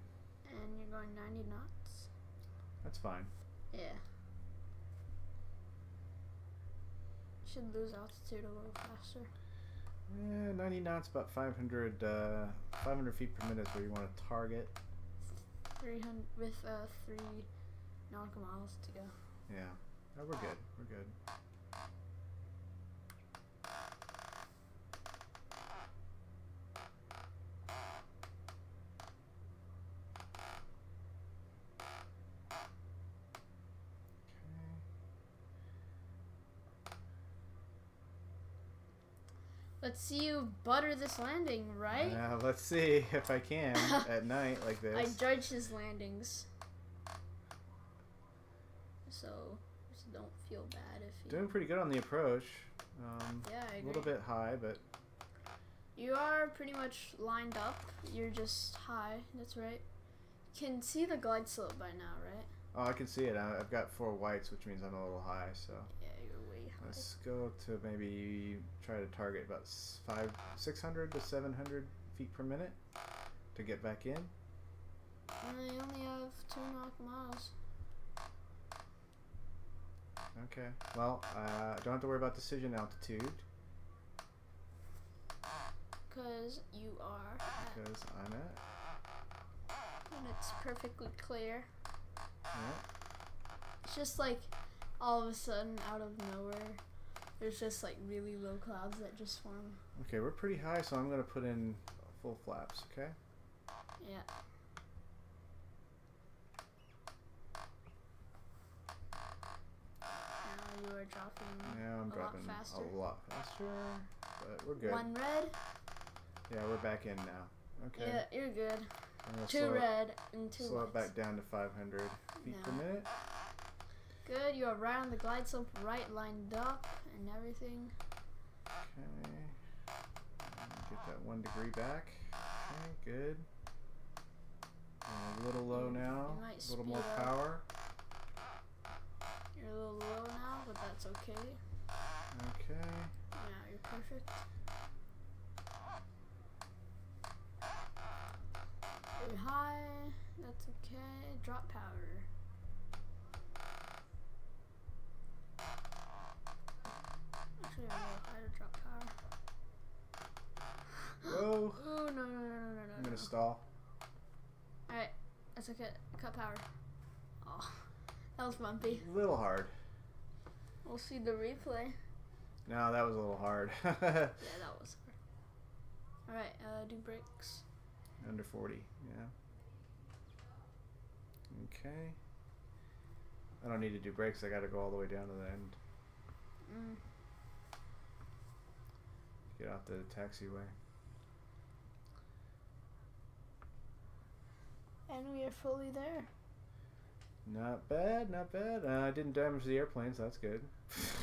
S2: And you're going 90 knots?
S1: That's fine.
S2: Yeah. Should lose altitude a little faster.
S1: Yeah, 90 knots, about 500 feet per minute is where you want to target.
S2: 300 with 3 nautical miles to go.
S1: Yeah. Oh, we're good. We're good.
S2: Let's see you butter this landing, right?
S1: Yeah, let's see if I can at night like this.
S2: I judge his landings. So, just don't feel bad if you...
S1: Doing pretty good on the approach.
S2: Yeah, I agree.
S1: A little bit high, but...
S2: You are pretty much lined up. You're just high, that's right. You can see the glide slope by now, right?
S1: Oh, I can see it. I've got 4 whites, which means I'm a little high, so...
S2: Yeah, you're way high.
S1: Let's go to maybe try to target about 600 to 700 feet per minute to get back in.
S2: You only have 2 nautical miles.
S1: Okay. Well, don't have to worry about decision altitude.
S2: Because you are at...
S1: Because I'm at...
S2: And it's perfectly clear.
S1: Yeah.
S2: It's just like all of a sudden, out of nowhere, there's just like really low clouds that just form.
S1: Okay, we're pretty high, so I'm going to put in full flaps, okay?
S2: Yeah. Now you are dropping
S1: Now I'm dropping
S2: faster.
S1: a lot faster, but we're good.
S2: 1 red.
S1: Yeah, we're back in now. Okay.
S2: Yeah, you're good.
S1: I'm gonna
S2: 2 red and 2
S1: slow it
S2: whites.
S1: back down to 500 feet per minute.
S2: Good, you are right on the glide slope, right lined up and everything.
S1: Okay. Get that 1 degree back. Okay, good. A little low now. A little more power.
S2: You're a little low now, but that's okay.
S1: Okay.
S2: Now you're perfect. Very high. That's okay. Drop power. Actually, a little higher drop power.
S1: Whoa.
S2: Oh, no.
S1: I'm gonna stall.
S2: Alright. That's okay. Cut power. Oh, that was bumpy.
S1: A little hard.
S2: We'll see the replay.
S1: No, that was a little hard.
S2: Yeah, that was hard. Alright, do brakes.
S1: Under 40, yeah. Okay. I don't need to do brakes. I got to go all the way down to the end. Get off the taxiway.
S2: And we are fully there.
S1: Not bad, not bad. I didn't damage the airplane, so that's good.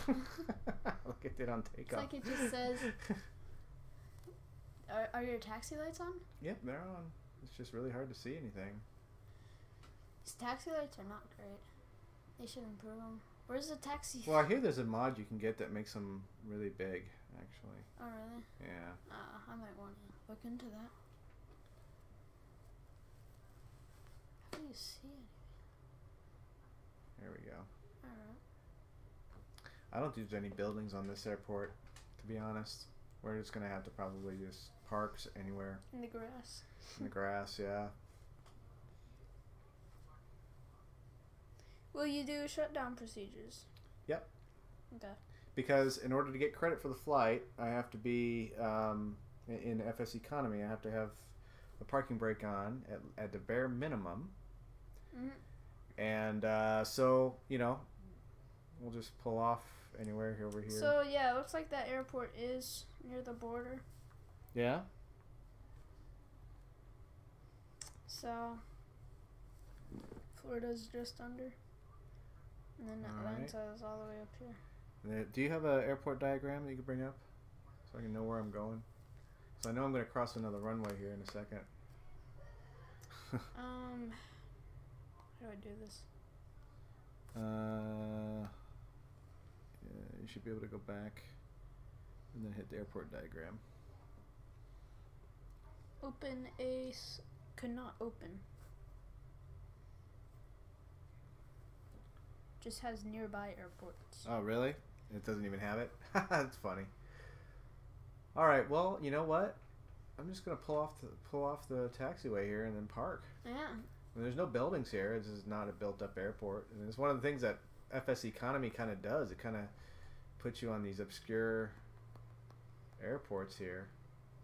S1: Look at it on takeoff.
S2: It's like it just says... Are your taxi lights on?
S1: Yep, they're on. It's just really hard to see anything.
S2: These taxi lights are not great. They should improve them. Where's the taxi?
S1: Well, I hear there's a mod you can get that makes them really big, actually.
S2: Oh, really?
S1: Yeah.
S2: I might want to look into that. How do you see it?
S1: There we go.
S2: Alright.
S1: I don't think there's any buildings on this airport, to be honest. We're just going to have to probably just park anywhere.
S2: In the grass.
S1: In the grass, yeah.
S2: Will you do shutdown procedures?
S1: Yep.
S2: Okay.
S1: Because in order to get credit for the flight, I have to be in FSEconomy. I have to have the parking brake on at the bare minimum. And so, you know, we'll just pull off anywhere over here.
S2: So, yeah, it looks like that airport is near the border.
S1: Yeah?
S2: So, Florida's just under. And then Atlanta is all the way up here.
S1: Do you have an airport diagram that you can bring up? So I can know where I'm going? So I know I'm going to cross another runway here in a second.
S2: How do I do this?
S1: Yeah, you should be able to go back and then hit the airport diagram.
S2: Open a... Cannot open. Just has nearby airports.
S1: Oh, really? It doesn't even have it? That's funny. Alright, well, you know what? I'm just going to pull off the taxiway here and then park.
S2: Yeah.
S1: I mean, there's no buildings here. This is not a built-up airport. And it's one of the things that FSEconomy kind of does. It kind of puts you on these obscure airports here.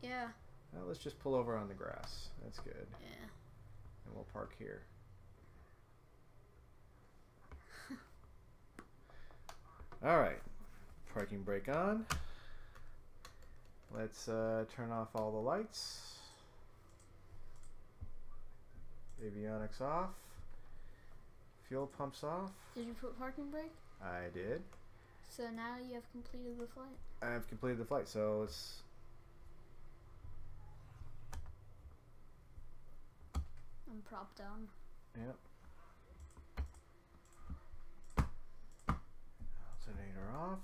S2: Yeah.
S1: Well, let's just pull over on the grass. That's good.
S2: Yeah.
S1: And we'll park here. Alright. Parking brake on. Let's turn off all the lights. Avionics off. Fuel pumps off.
S2: Did you put parking brake?
S1: I did.
S2: So now you have completed the flight.
S1: I have completed the flight, so it's...
S2: I'm propped down.
S1: Yep. Alternator off.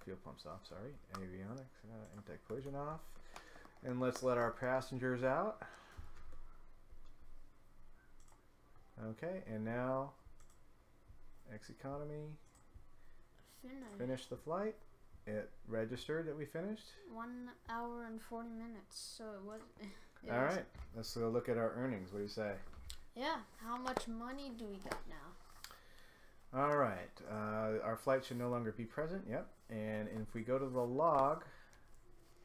S1: Fuel pumps off, sorry. Avionics, anti-collision off. And let's let our passengers out. Okay, and now economy. Finish the flight. It registered that we finished.
S2: 1 hour and 40 minutes. So it was.
S1: All right, let's go look at our earnings. What do you say?
S2: Yeah. How much money do we got now?
S1: All right. Our flight should no longer be present. Yep. And if we go to the log,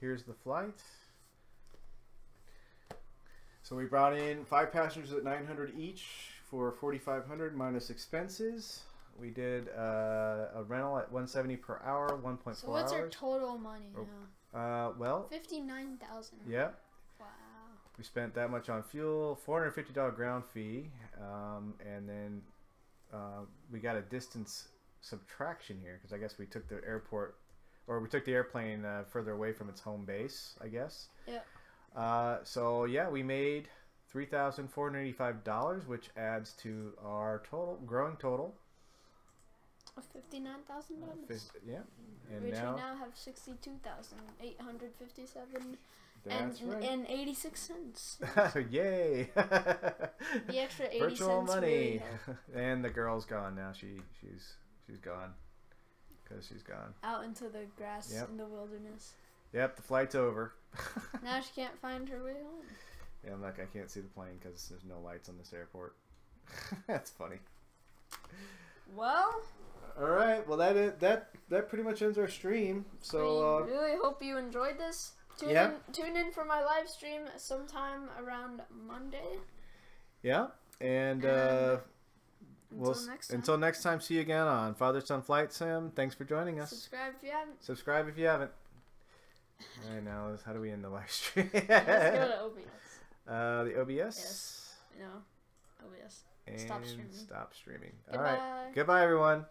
S1: here's the flight. So we brought in 5 passengers at $900 each for $4,500 minus expenses. We did a rental at $170 per hour, 1.4 hours.
S2: So what's our total money now?
S1: Well,
S2: $59,000.
S1: Yep.
S2: Wow.
S1: We spent that much on fuel, $450 ground fee, and then we got a distance subtraction here because I guess we took the airport, or we took the airplane further away from its home base, I guess.
S2: Yeah.
S1: So yeah, we made $3,485, which adds to our growing total
S2: of $59,000.
S1: Yeah, and
S2: which
S1: now
S2: we now have $62,857
S1: right.
S2: and 86 cents.
S1: Yay!
S2: The extra 80
S1: virtual
S2: cents
S1: money. Really and the girl's gone now. She's gone because she's gone
S2: out into the grass
S1: Yep.
S2: in the wilderness.
S1: Yep, the flight's over.
S2: Now she can't find her way home.
S1: Yeah, I'm like, I can't see the plane because there's no lights on this airport. That's funny.
S2: Well.
S1: All right. Well, that pretty much ends our stream. So.
S2: We really hope you enjoyed this. Tune in for my live stream sometime around Monday.
S1: Yeah, and until next time, see you again on Father Son Flight Sim. Thanks for joining us.
S2: Subscribe if you haven't.
S1: Subscribe if you haven't. All right, now how do we end the live stream?
S2: Let's go to OBS.
S1: The OBS.
S2: Yes. No. OBS.
S1: And
S2: stop streaming.
S1: Stop streaming.
S2: Goodbye.
S1: All right. Goodbye, everyone.